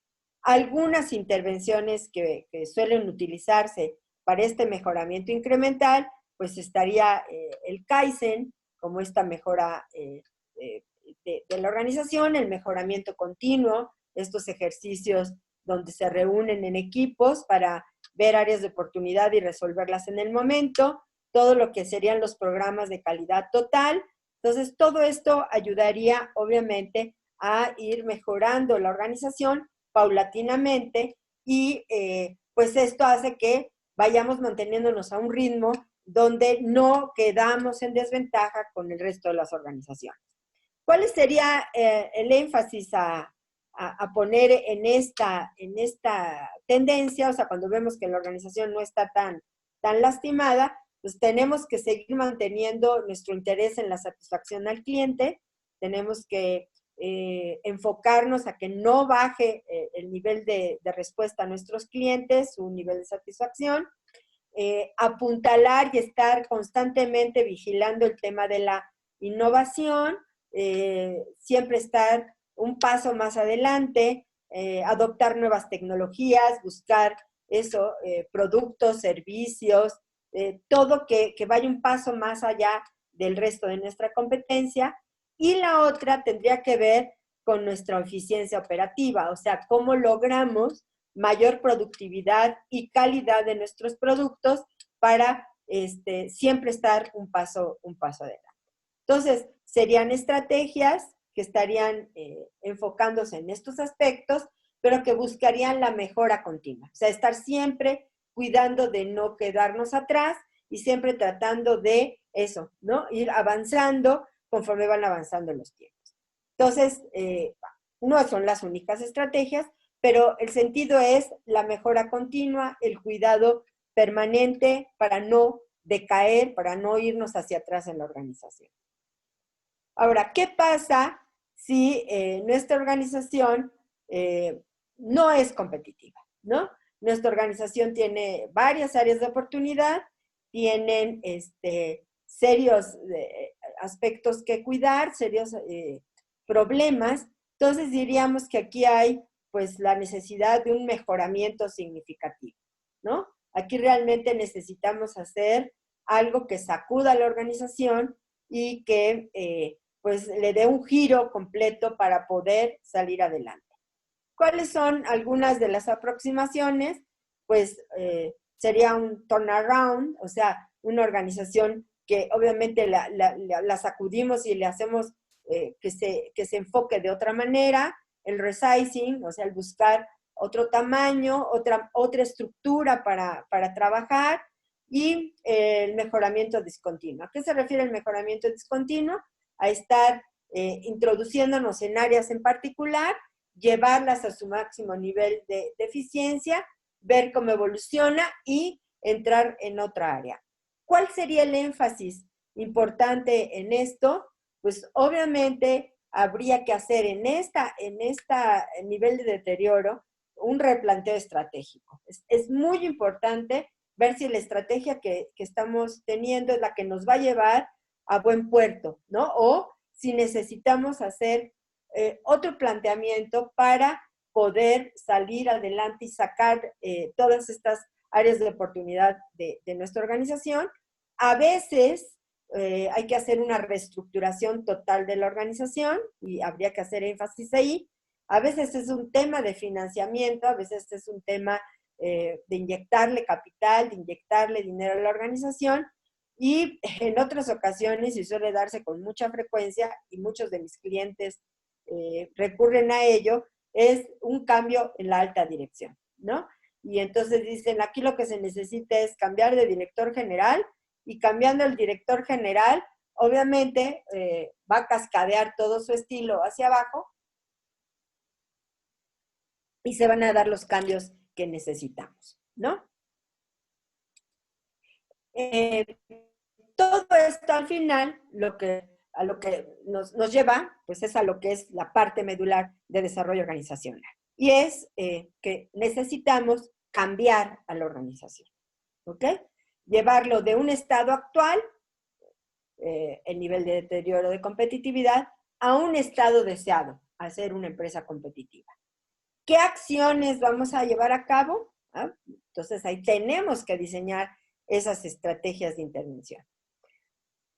Algunas intervenciones que suelen utilizarse para este mejoramiento incremental, pues estaría el Kaizen, como esta mejora de la organización, el mejoramiento continuo, estos ejercicios donde se reúnen en equipos para ver áreas de oportunidad y resolverlas en el momento, todo lo que serían los programas de calidad total. Entonces, todo esto ayudaría, obviamente, a ir mejorando la organización paulatinamente y pues esto hace que vayamos manteniéndonos a un ritmo donde no quedamos en desventaja con el resto de las organizaciones. ¿Cuál sería el énfasis a poner en esta tendencia? O sea, cuando vemos que la organización no está tan lastimada, pues tenemos que seguir manteniendo nuestro interés en la satisfacción al cliente, tenemos que enfocarnos a que no baje el nivel de respuesta a nuestros clientes, su nivel de satisfacción, apuntalar y estar constantemente vigilando el tema de la innovación, siempre estar un paso más adelante, adoptar nuevas tecnologías, buscar eso, productos, servicios, todo que vaya un paso más allá del resto de nuestra competencia. Y la otra tendría que ver con nuestra eficiencia operativa, o sea, cómo logramos mayor productividad y calidad de nuestros productos para siempre estar un paso adelante. Entonces, serían estrategias que estarían enfocándose en estos aspectos, pero que buscarían la mejora continua. O sea, estar siempre cuidando de no quedarnos atrás y siempre tratando de eso, ¿no? Ir avanzando conforme van avanzando los tiempos. Entonces, no son las únicas estrategias, pero el sentido es la mejora continua, el cuidado permanente para no decaer, para no irnos hacia atrás en la organización. Ahora, ¿qué pasa si nuestra organización no es competitiva, ¿no? Nuestra organización tiene varias áreas de oportunidad, tienen serios aspectos que cuidar, serios problemas. Entonces diríamos que aquí hay pues la necesidad de un mejoramiento significativo, ¿no? Aquí realmente necesitamos hacer algo que sacuda a la organización y que pues le dé un giro completo para poder salir adelante. ¿Cuáles son algunas de las aproximaciones? Pues sería un turnaround, o sea, una organización que obviamente la sacudimos y le hacemos que se enfoque de otra manera, el resizing, o sea, el buscar otro tamaño, otra estructura para trabajar, y el mejoramiento discontinuo. ¿A qué se refiere el mejoramiento discontinuo? A estar introduciéndonos en áreas en particular, llevarlas a su máximo nivel de eficiencia, ver cómo evoluciona y entrar en otra área. ¿Cuál sería el énfasis importante en esto? Pues obviamente habría que hacer en esta nivel de deterioro un replanteo estratégico. Es muy importante ver si la estrategia que estamos teniendo es la que nos va a llevar a buen puerto, ¿no? O si necesitamos hacer otro planteamiento para poder salir adelante y sacar todas estas áreas de oportunidad de nuestra organización. A veces hay que hacer una reestructuración total de la organización y habría que hacer énfasis ahí. A veces es un tema de financiamiento, a veces es un tema de inyectarle capital, de inyectarle dinero a la organización, y en otras ocasiones, y suele darse con mucha frecuencia, y muchos de mis clientes recurren a ello, es un cambio en la alta dirección, ¿no? Y entonces dicen, aquí lo que se necesita es cambiar de director general, y cambiando el director general, obviamente va a cascadear todo su estilo hacia abajo, y se van a dar los cambios que necesitamos, ¿no? Todo esto al final, a lo que nos lleva, pues es a lo que es la parte medular de desarrollo organizacional. Y es que necesitamos cambiar a la organización, ¿ok? Llevarlo de un estado actual, el nivel de deterioro de competitividad, a un estado deseado, a ser una empresa competitiva. ¿Qué acciones vamos a llevar a cabo? ¿Ah? Entonces ahí tenemos que diseñar esas estrategias de intervención.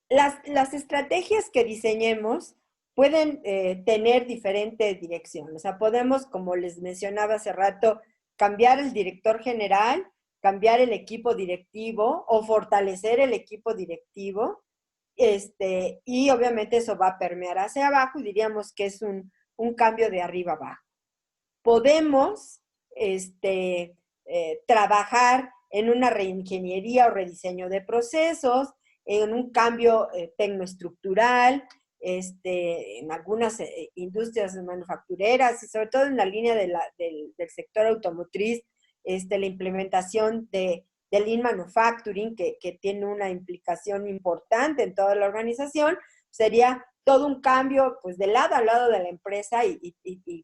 Las estrategias que diseñemos pueden tener diferente dirección. O sea, podemos, como les mencionaba hace rato, cambiar el director general, cambiar el equipo directivo o fortalecer el equipo directivo. Y obviamente eso va a permear hacia abajo y diríamos que es un cambio de arriba abajo. Podemos trabajar en una reingeniería o rediseño de procesos, en un cambio tecnoestructural, en algunas industrias manufactureras y sobre todo en la línea del sector automotriz, la implementación del Lean Manufacturing, que tiene una implicación importante en toda la organización, sería todo un cambio pues de lado a lado de la empresa y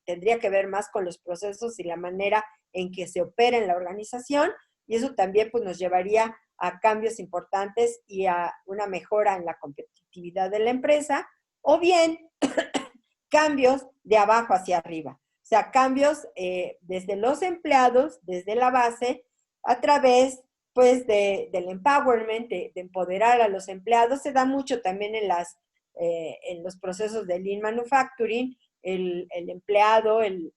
tendría que ver más con los procesos y la manera en que se opera en la organización, y eso también pues nos llevaría a cambios importantes y a una mejora en la competitividad de la empresa, o bien cambios de abajo hacia arriba, o sea, cambios desde los empleados, desde la base, a través pues del empowerment, de empoderar a los empleados. Se da mucho también en los procesos de Lean Manufacturing. El empleado, el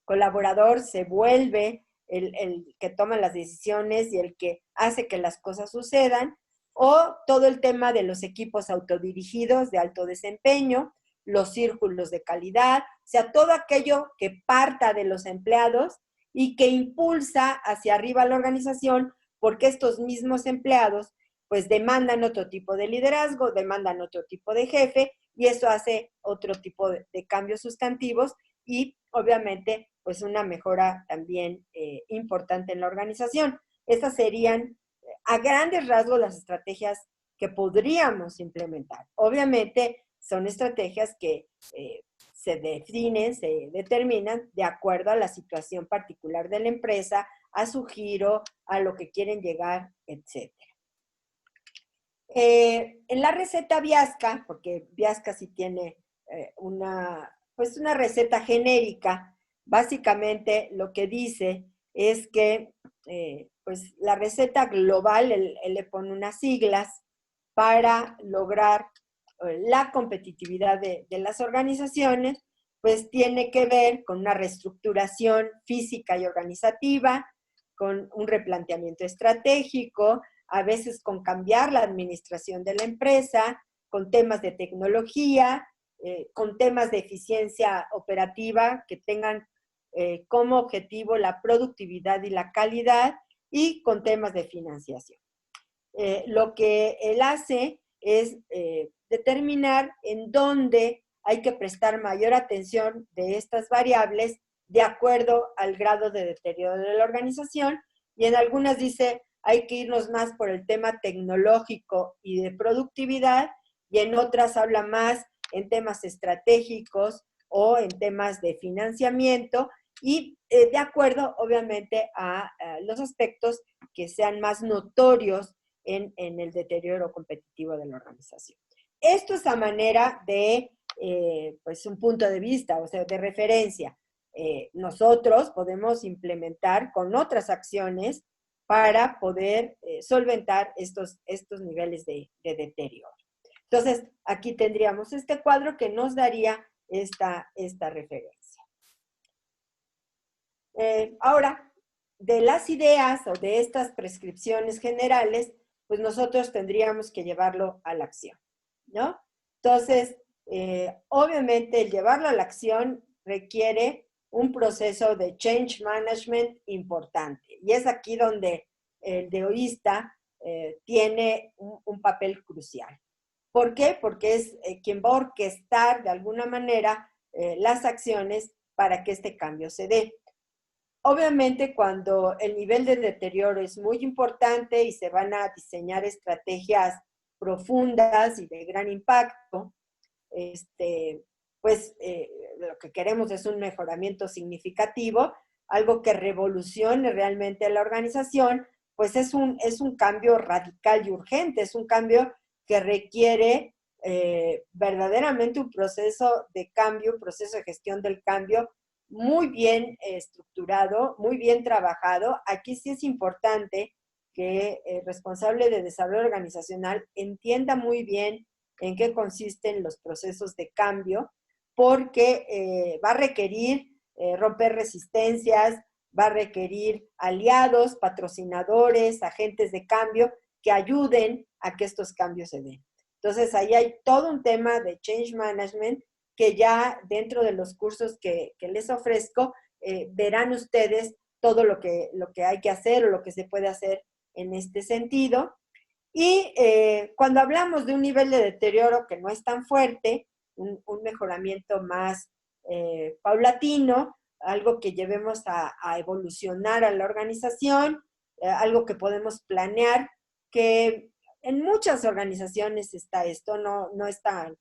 colaborador se vuelve el que toma las decisiones y el que hace que las cosas sucedan, o todo el tema de los equipos autodirigidos de alto desempeño, los círculos de calidad, o sea, todo aquello que parta de los empleados y que impulsa hacia arriba la organización, porque estos mismos empleados pues demandan otro tipo de liderazgo, demandan otro tipo de jefe, y eso hace otro tipo de cambios sustantivos y obviamente pues una mejora también importante en la organización. Estas serían a grandes rasgos las estrategias que podríamos implementar. Obviamente son estrategias que se definen, se determinan de acuerdo a la situación particular de la empresa, a su giro, a lo que quieren llegar, etc. En la receta Viasca, porque Viasca sí tiene pues una receta genérica, básicamente lo que dice es que pues la receta global, él le pone unas siglas para lograr la competitividad de las organizaciones, pues tiene que ver con una reestructuración física y organizativa, con un replanteamiento estratégico, a veces con cambiar la administración de la empresa, con temas de tecnología, con temas de eficiencia operativa que tengan como objetivo la productividad y la calidad, y con temas de financiación. Lo que él hace es determinar en dónde hay que prestar mayor atención de estas variables de acuerdo al grado de deterioro de la organización, y en algunas dice hay que irnos más por el tema tecnológico y de productividad, y en otras habla más en temas estratégicos o en temas de financiamiento, y de acuerdo obviamente a los aspectos que sean más notorios en el deterioro competitivo de la organización. Esto es a manera de pues un punto de vista, o sea, de referencia. Nosotros podemos implementar con otras acciones para poder solventar estos niveles de deterioro. Entonces, aquí tendríamos este cuadro que nos daría esta referencia. Ahora, de las ideas o de estas prescripciones generales, pues nosotros tendríamos que llevarlo a la acción, ¿no? Entonces, obviamente el llevarlo a la acción requiere un proceso de change management importante, y es aquí donde el DOista tiene un papel crucial. ¿Por qué? Porque es quien va a orquestar de alguna manera las acciones para que este cambio se dé. Obviamente, cuando el nivel de deterioro es muy importante y se van a diseñar estrategias profundas y de gran impacto, pues lo que queremos es un mejoramiento significativo, algo que revolucione realmente la organización, pues es un cambio radical y urgente, es un cambio que requiere verdaderamente un proceso de cambio, un proceso de gestión del cambio muy bien estructurado, muy bien trabajado. Aquí sí es importante que el responsable de desarrollo organizacional entienda muy bien en qué consisten los procesos de cambio, porque va a requerir romper resistencias, va a requerir aliados, patrocinadores, agentes de cambio que ayuden a que estos cambios se den. Entonces, ahí hay todo un tema de change management que ya dentro de los cursos que les ofrezco, verán ustedes todo lo que hay que hacer o lo que se puede hacer en este sentido. Y cuando hablamos de un nivel de deterioro que no es tan fuerte, un mejoramiento más paulatino, algo que llevemos a evolucionar a la organización, algo que podemos planear, que en muchas organizaciones está esto, no es tan...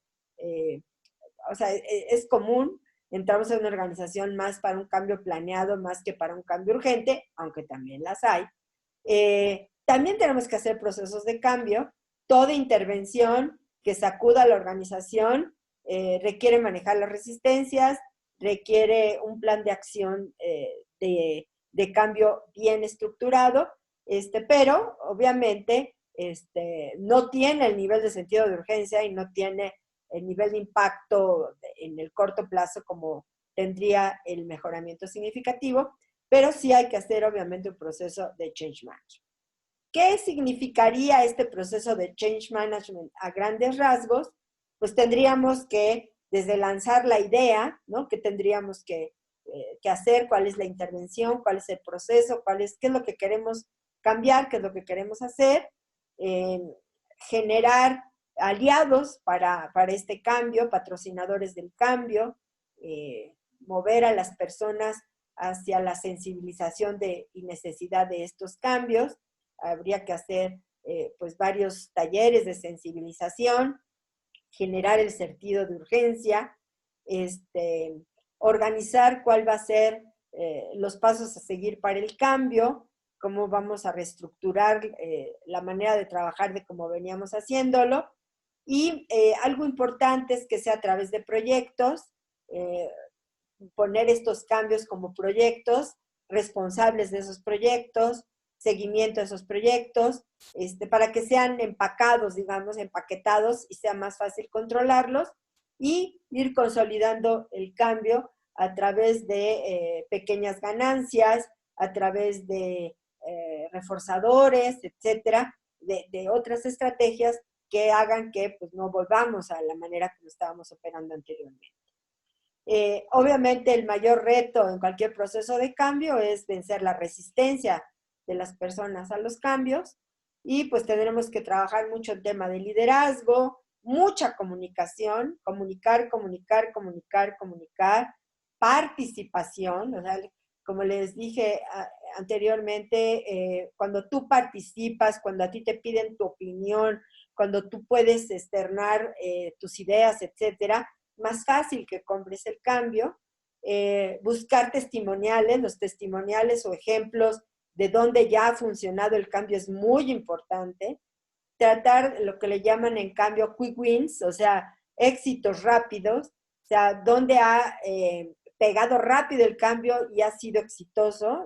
o sea, es común, entramos en una organización más para un cambio planeado, más que para un cambio urgente, aunque también las hay. También tenemos que hacer procesos de cambio. Toda intervención que sacuda a la organización requiere manejar las resistencias, requiere un plan de acción de cambio bien estructurado, pero obviamente no tiene el nivel de sentido de urgencia y no tiene el nivel de impacto en el corto plazo como tendría el mejoramiento significativo, pero sí hay que hacer obviamente un proceso de change management. ¿Qué significaría este proceso de change management a grandes rasgos? Pues tendríamos que, desde lanzar la idea, ¿no? ¿Qué tendríamos que hacer? ¿Cuál es la intervención? ¿Cuál es el proceso? ¿Qué es lo que queremos cambiar? ¿Qué es lo que queremos hacer? Generar aliados para este cambio, patrocinadores del cambio, mover a las personas hacia la sensibilización y necesidad de estos cambios. Habría que hacer pues varios talleres de sensibilización, generar el sentido de urgencia, organizar cuál va a ser los pasos a seguir para el cambio, cómo vamos a reestructurar la manera de trabajar de cómo veníamos haciéndolo. Y algo importante es que sea a través de proyectos, poner estos cambios como proyectos, responsables de esos proyectos, seguimiento de esos proyectos, para que sean empacados, digamos, empaquetados y sea más fácil controlarlos y ir consolidando el cambio a través de pequeñas ganancias, a través de reforzadores, etcétera, de otras estrategias que hagan que pues, no volvamos a la manera que lo estábamos operando anteriormente. Obviamente el mayor reto en cualquier proceso de cambio es vencer la resistencia de las personas a los cambios y pues tendremos que trabajar mucho el tema de liderazgo, mucha comunicación, comunicar, participación, o sea, como les dije anteriormente, cuando tú participas, cuando a ti te piden tu opinión, cuando tú puedes externar tus ideas, etcétera, más fácil que compres el cambio, buscar testimoniales, los testimoniales o ejemplos de donde ya ha funcionado el cambio es muy importante, tratar lo que le llaman en cambio quick wins, o sea, éxitos rápidos, o sea, donde ha pegado rápido el cambio y ha sido exitoso,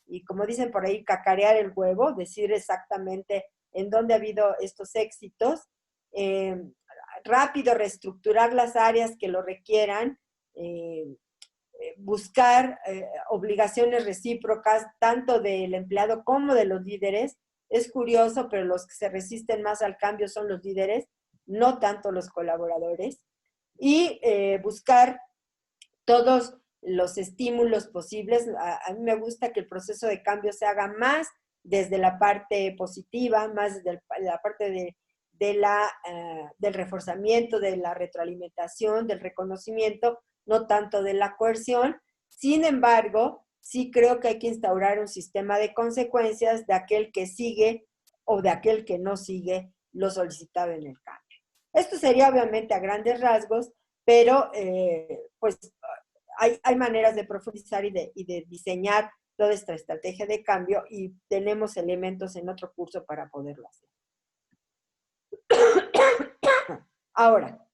y como dicen por ahí, cacarear el huevo, decir exactamente en dónde ha habido estos éxitos, rápido reestructurar las áreas que lo requieran, buscar obligaciones recíprocas tanto del empleado como de los líderes. Es curioso, pero los que se resisten más al cambio son los líderes, no tanto los colaboradores. Y buscar todos los estímulos posibles. A mí me gusta que el proceso de cambio se haga más desde la parte positiva, más desde la parte del reforzamiento, de la retroalimentación, del reconocimiento, no tanto de la coerción. Sin embargo, sí creo que hay que instaurar un sistema de consecuencias de aquel que sigue o de aquel que no sigue lo solicitado en el cambio. Esto sería obviamente a grandes rasgos, pero pues hay maneras de profundizar y de diseñar toda esta estrategia de cambio y tenemos elementos en otro curso para poderlo hacer. Ahora,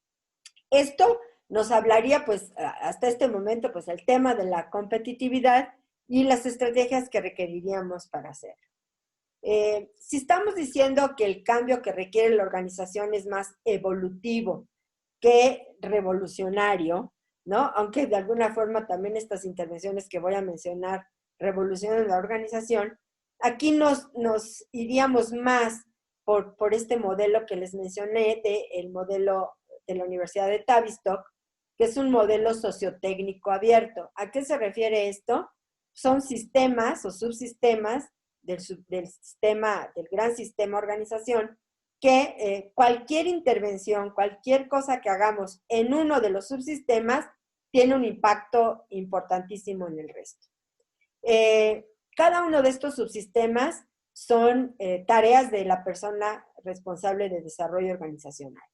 esto nos hablaría, pues, hasta este momento, pues, el tema de la competitividad y las estrategias que requeriríamos para hacerlo. Si estamos diciendo que el cambio que requiere la organización es más evolutivo que revolucionario, ¿no? Aunque de alguna forma también estas intervenciones que voy a mencionar revolucionan la organización, aquí nos iríamos más por este modelo que les mencioné, el modelo de la Universidad de Tavistock, que es un modelo sociotécnico abierto. ¿A qué se refiere esto? Son sistemas o subsistemas del gran sistema organización que cualquier intervención, cualquier cosa que hagamos en uno de los subsistemas tiene un impacto importantísimo en el resto. Cada uno de estos subsistemas son tareas de la persona responsable de desarrollo organizacional.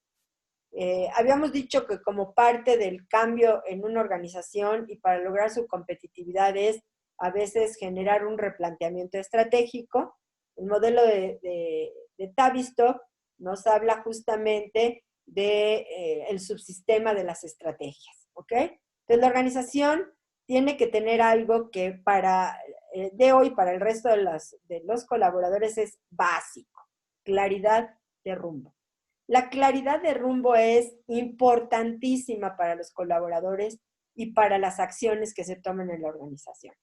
Habíamos dicho que como parte del cambio en una organización y para lograr su competitividad es a veces generar un replanteamiento estratégico. El modelo de Tavistock nos habla justamente del subsistema de las estrategias, ¿ok? Entonces la organización tiene que tener algo que para de hoy para el resto de los colaboradores es básico: claridad de rumbo. La claridad de rumbo es importantísima para los colaboradores y para las acciones que se tomen en la organización.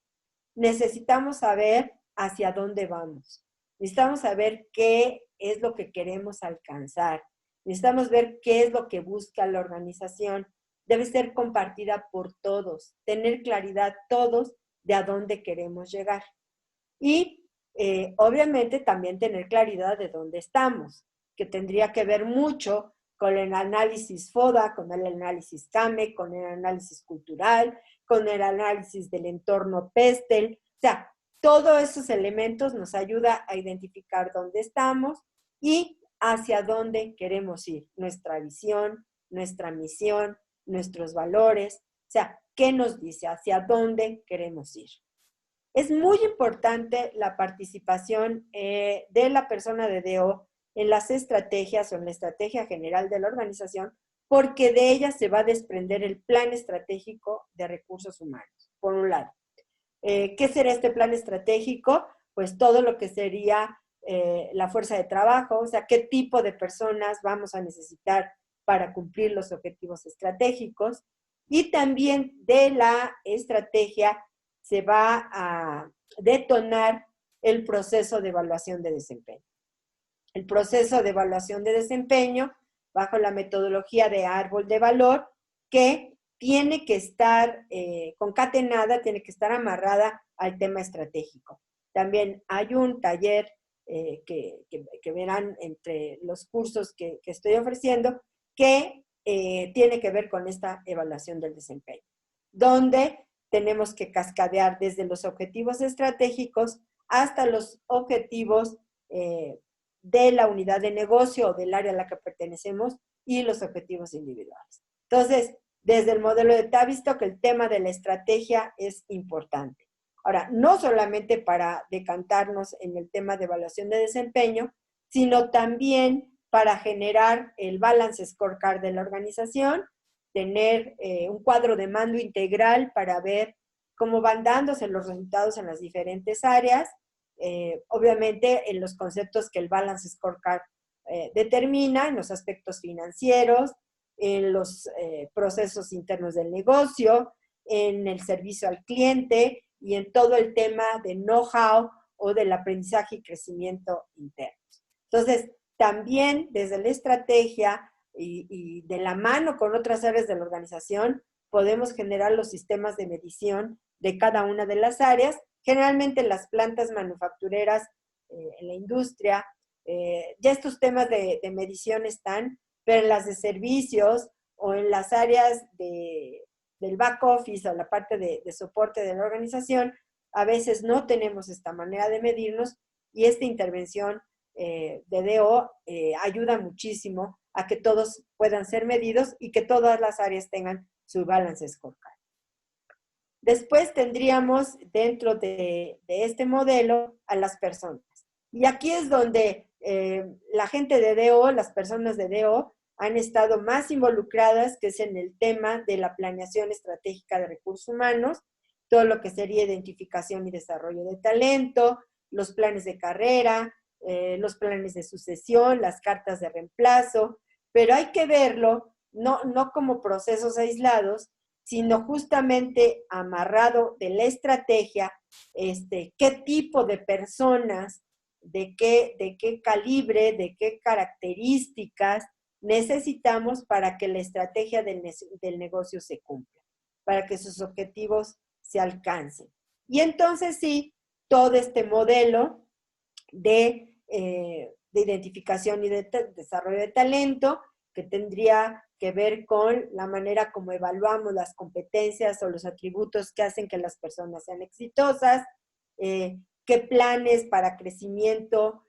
Necesitamos saber hacia dónde vamos. Necesitamos saber qué es lo que queremos alcanzar. Necesitamos ver qué es lo que busca la organización. Debe ser compartida por todos, tener claridad todos de a dónde queremos llegar. Y obviamente también tener claridad de dónde estamos, que tendría que ver mucho con el análisis FODA, con el análisis CAME, con el análisis cultural, con el análisis del entorno PESTEL. O sea, todos esos elementos nos ayuda a identificar dónde estamos y hacia dónde queremos ir, nuestra visión, nuestra misión, nuestros valores. O sea, ¿qué nos dice? ¿Hacia dónde queremos ir? Es muy importante la participación de la persona de DO en las estrategias o en la estrategia general de la organización, porque de ella se va a desprender el plan estratégico de recursos humanos, por un lado. ¿Qué será este plan estratégico? Pues todo lo que sería la fuerza de trabajo, o sea, qué tipo de personas vamos a necesitar para cumplir los objetivos estratégicos, y también de la estrategia se va a detonar el proceso de evaluación de desempeño. El proceso de evaluación de desempeño bajo la metodología de árbol de valor, que tiene que estar concatenada, tiene que estar amarrada al tema estratégico. También hay un taller que verán entre los cursos que estoy ofreciendo, que tiene que ver con esta evaluación del desempeño, donde tenemos que cascadear desde los objetivos estratégicos hasta los objetivos de la unidad de negocio o del área a la que pertenecemos y los objetivos individuales. Entonces, desde el modelo de Tavistock, el tema de la estrategia es importante. Ahora, no solamente para decantarnos en el tema de evaluación de desempeño, sino también para generar el balance scorecard de la organización, tener un cuadro de mando integral para ver cómo van dándose los resultados en las diferentes áreas, obviamente en los conceptos que el balance scorecard determina, en los aspectos financieros, en los procesos internos del negocio, en el servicio al cliente y en todo el tema de know-how o del aprendizaje y crecimiento interno. Entonces, también desde la estrategia y de la mano con otras áreas de la organización, podemos generar los sistemas de medición de cada una de las áreas. Generalmente en las plantas manufactureras, en la industria, ya estos temas de medición están, pero en las de servicios o en las áreas del back office o la parte de soporte de la organización, a veces no tenemos esta manera de medirnos, y esta intervención de DO ayuda muchísimo a que todos puedan ser medidos y que todas las áreas tengan su balance scorecard. Después tendríamos dentro de este modelo a las personas. Y aquí es donde la gente de DO, las personas de DO, han estado más involucradas, que es en el tema de la planeación estratégica de recursos humanos, todo lo que sería identificación y desarrollo de talento, los planes de carrera, los planes de sucesión, las cartas de reemplazo, pero hay que verlo no como procesos aislados, sino justamente amarrado de la estrategia, qué tipo de personas, de qué calibre, de qué características necesitamos para que la estrategia del negocio se cumpla, para que sus objetivos se alcancen. Y entonces sí, todo este modelo de identificación y de desarrollo de talento, que tendría que ver con la manera como evaluamos las competencias o los atributos que hacen que las personas sean exitosas, qué planes para crecimiento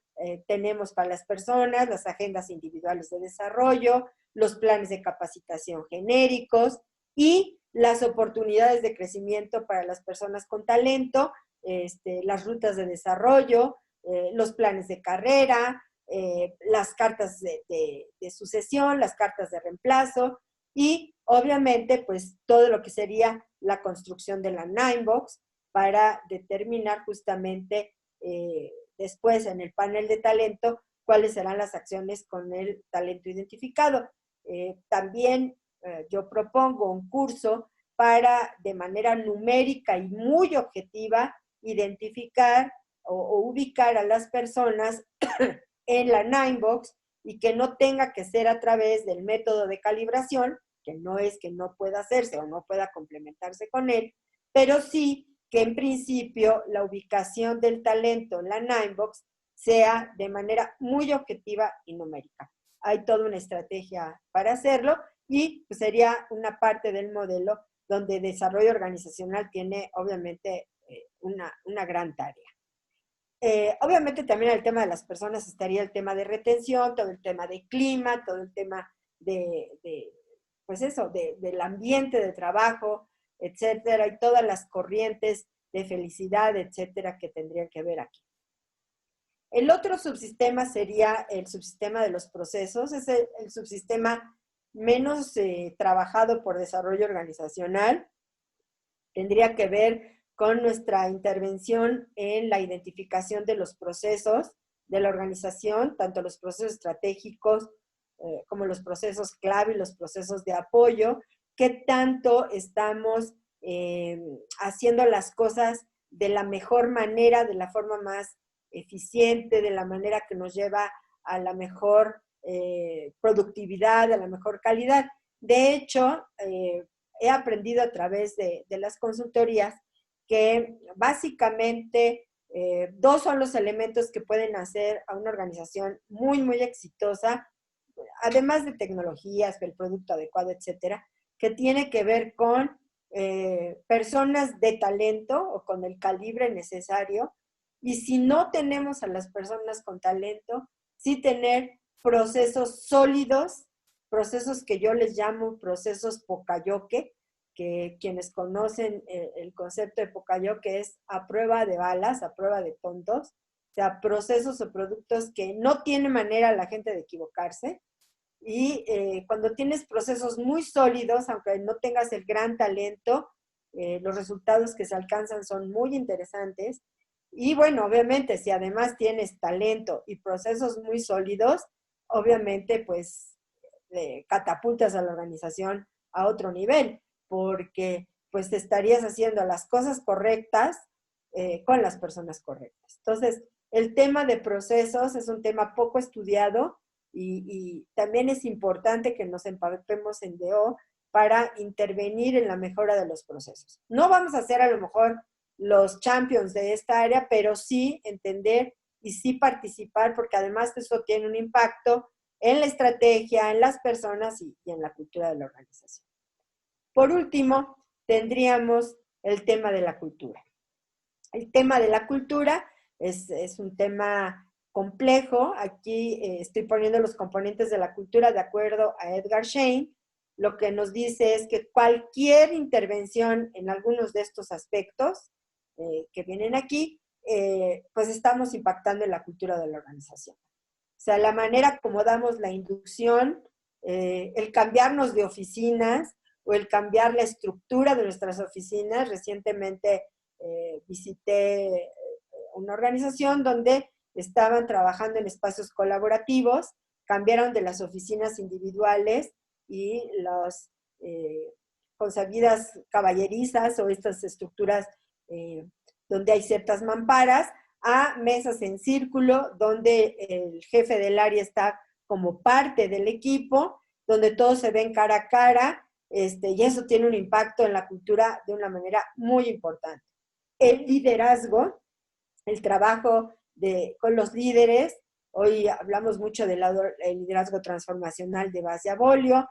tenemos para las personas, las agendas individuales de desarrollo, los planes de capacitación genéricos y las oportunidades de crecimiento para las personas con talento, las rutas de desarrollo, los planes de carrera, las cartas de sucesión, las cartas de reemplazo y obviamente pues todo lo que sería la construcción de la Ninebox, para determinar justamente después en el panel de talento cuáles serán las acciones con el talento identificado. También yo propongo un curso para, de manera numérica y muy objetiva, identificar o ubicar a las personas en la Ninebox y que no tenga que ser a través del método de calibración, que no es que no pueda hacerse o no pueda complementarse con él, pero sí que en principio la ubicación del talento en la Ninebox sea de manera muy objetiva y numérica. Hay toda una estrategia para hacerlo y pues, sería una parte del modelo donde desarrollo organizacional tiene obviamente una gran tarea. Obviamente también el tema de las personas estaría el tema de retención, todo el tema de clima, todo el tema pues eso, del ambiente de trabajo, etcétera, y todas las corrientes de felicidad, etcétera, que tendrían que ver aquí. El otro subsistema sería el subsistema de los procesos, es el subsistema menos trabajado por desarrollo organizacional. Tendría que ver con nuestra intervención en la identificación de los procesos de la organización, tanto los procesos estratégicos como los procesos clave y los procesos de apoyo, qué tanto estamos haciendo las cosas de la mejor manera, de la forma más eficiente, de la manera que nos lleva a la mejor productividad, a la mejor calidad. De hecho, he aprendido a través de las consultorías que básicamente dos son los elementos que pueden hacer a una organización muy, muy exitosa, además de tecnologías, del producto adecuado, etcétera, que tiene que ver con personas de talento o con el calibre necesario. Y si no tenemos a las personas con talento, sí tener procesos sólidos, procesos que yo les llamo procesos Pocayoke, que quienes conocen el concepto de Pocayoke es a prueba de balas, a prueba de tontos, o sea, procesos o productos que no tiene manera la gente de equivocarse. Y cuando tienes procesos muy sólidos, aunque no tengas el gran talento, los resultados que se alcanzan son muy interesantes. Y bueno, obviamente, si además tienes talento y procesos muy sólidos, obviamente, pues, catapultas a la organización a otro nivel, porque pues estarías haciendo las cosas correctas con las personas correctas. Entonces, el tema de procesos es un tema poco estudiado y también es importante que nos empapemos en DO para intervenir en la mejora de los procesos. No vamos a ser a lo mejor los champions de esta área, pero sí entender y sí participar, porque además eso tiene un impacto en la estrategia, en las personas y en la cultura de la organización. Por último, tendríamos el tema de la cultura. El tema de la cultura es un tema complejo. Aquí estoy poniendo los componentes de la cultura de acuerdo a Edgar Schein. Lo que nos dice es que cualquier intervención en algunos de estos aspectos que vienen aquí, pues estamos impactando en la cultura de la organización. O sea, la manera como damos la inducción, el cambiarnos de oficinas o el cambiar la estructura de nuestras oficinas. Recientemente visité una organización donde estaban trabajando en espacios colaborativos, cambiaron de las oficinas individuales y las consabidas caballerizas o estas estructuras donde hay ciertas mamparas, a mesas en círculo, donde el jefe del área está como parte del equipo, donde todos se ven cara a cara, y eso tiene un impacto en la cultura de una manera muy importante. El liderazgo, el trabajo con los líderes, hoy hablamos mucho del liderazgo transformacional de Bas y Abolio,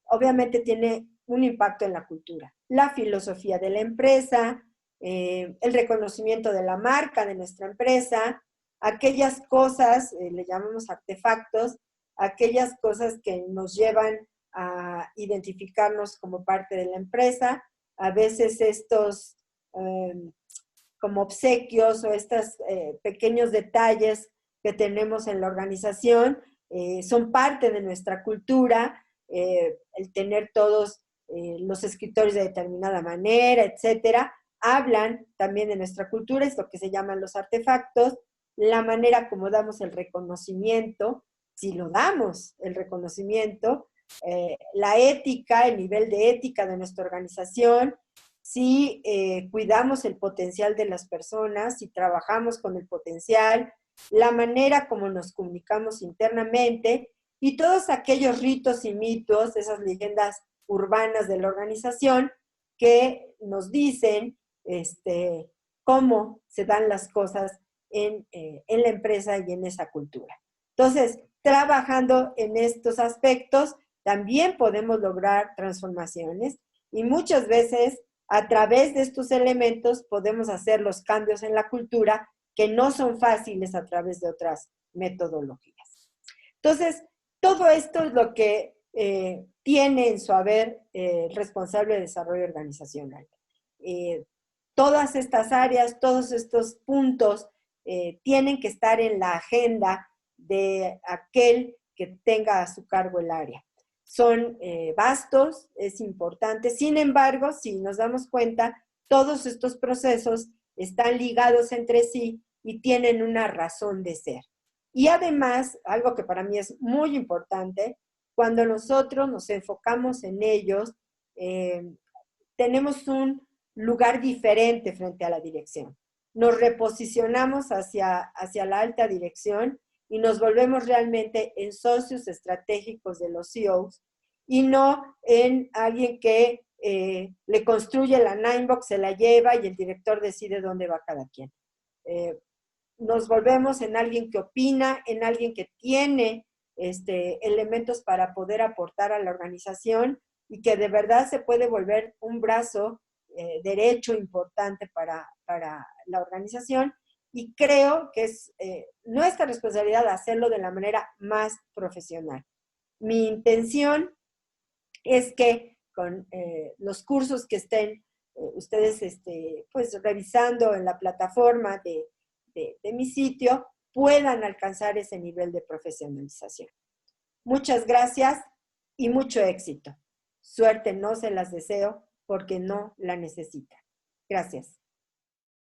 obviamente tiene un impacto en la cultura. La filosofía de la empresa, el reconocimiento de la marca de nuestra empresa, aquellas cosas, le llamamos artefactos, aquellas cosas que nos llevan a identificarnos como parte de la empresa. A veces estos como obsequios o estos pequeños detalles que tenemos en la organización son parte de nuestra cultura, el tener todos los escritorios de determinada manera, etcétera, hablan también de nuestra cultura, es lo que se llaman los artefactos, la manera como damos el reconocimiento, si lo damos el reconocimiento, la ética, el nivel de ética de nuestra organización, si cuidamos el potencial de las personas, si trabajamos con el potencial, la manera como nos comunicamos internamente y todos aquellos ritos y mitos, esas leyendas urbanas de la organización que nos dicen cómo se dan las cosas en la empresa y en esa cultura. Entonces, trabajando en estos aspectos, también podemos lograr transformaciones y muchas veces a través de estos elementos podemos hacer los cambios en la cultura que no son fáciles a través de otras metodologías. Entonces, todo esto es lo que tiene en su haber el responsable de desarrollo organizacional. Todas estas áreas, todos estos puntos tienen que estar en la agenda de aquel que tenga a su cargo el área. Son vastos, es importante. Sin embargo, si nos damos cuenta, todos estos procesos están ligados entre sí y tienen una razón de ser. Y además, algo que para mí es muy importante, cuando nosotros nos enfocamos en ellos, tenemos un lugar diferente frente a la dirección. Nos reposicionamos hacia la alta dirección y nos volvemos realmente en socios estratégicos de los CEOs y no en alguien que le construye la Ninebox, se la lleva y el director decide dónde va cada quien. Nos volvemos en alguien que opina, en alguien que tiene elementos para poder aportar a la organización y que de verdad se puede volver un brazo derecho importante para la organización. Y creo que es nuestra responsabilidad hacerlo de la manera más profesional. Mi intención es que con los cursos que estén ustedes pues revisando en la plataforma de mi sitio, puedan alcanzar ese nivel de profesionalización. Muchas gracias y mucho éxito. Suerte no se las deseo porque no la necesitan. Gracias.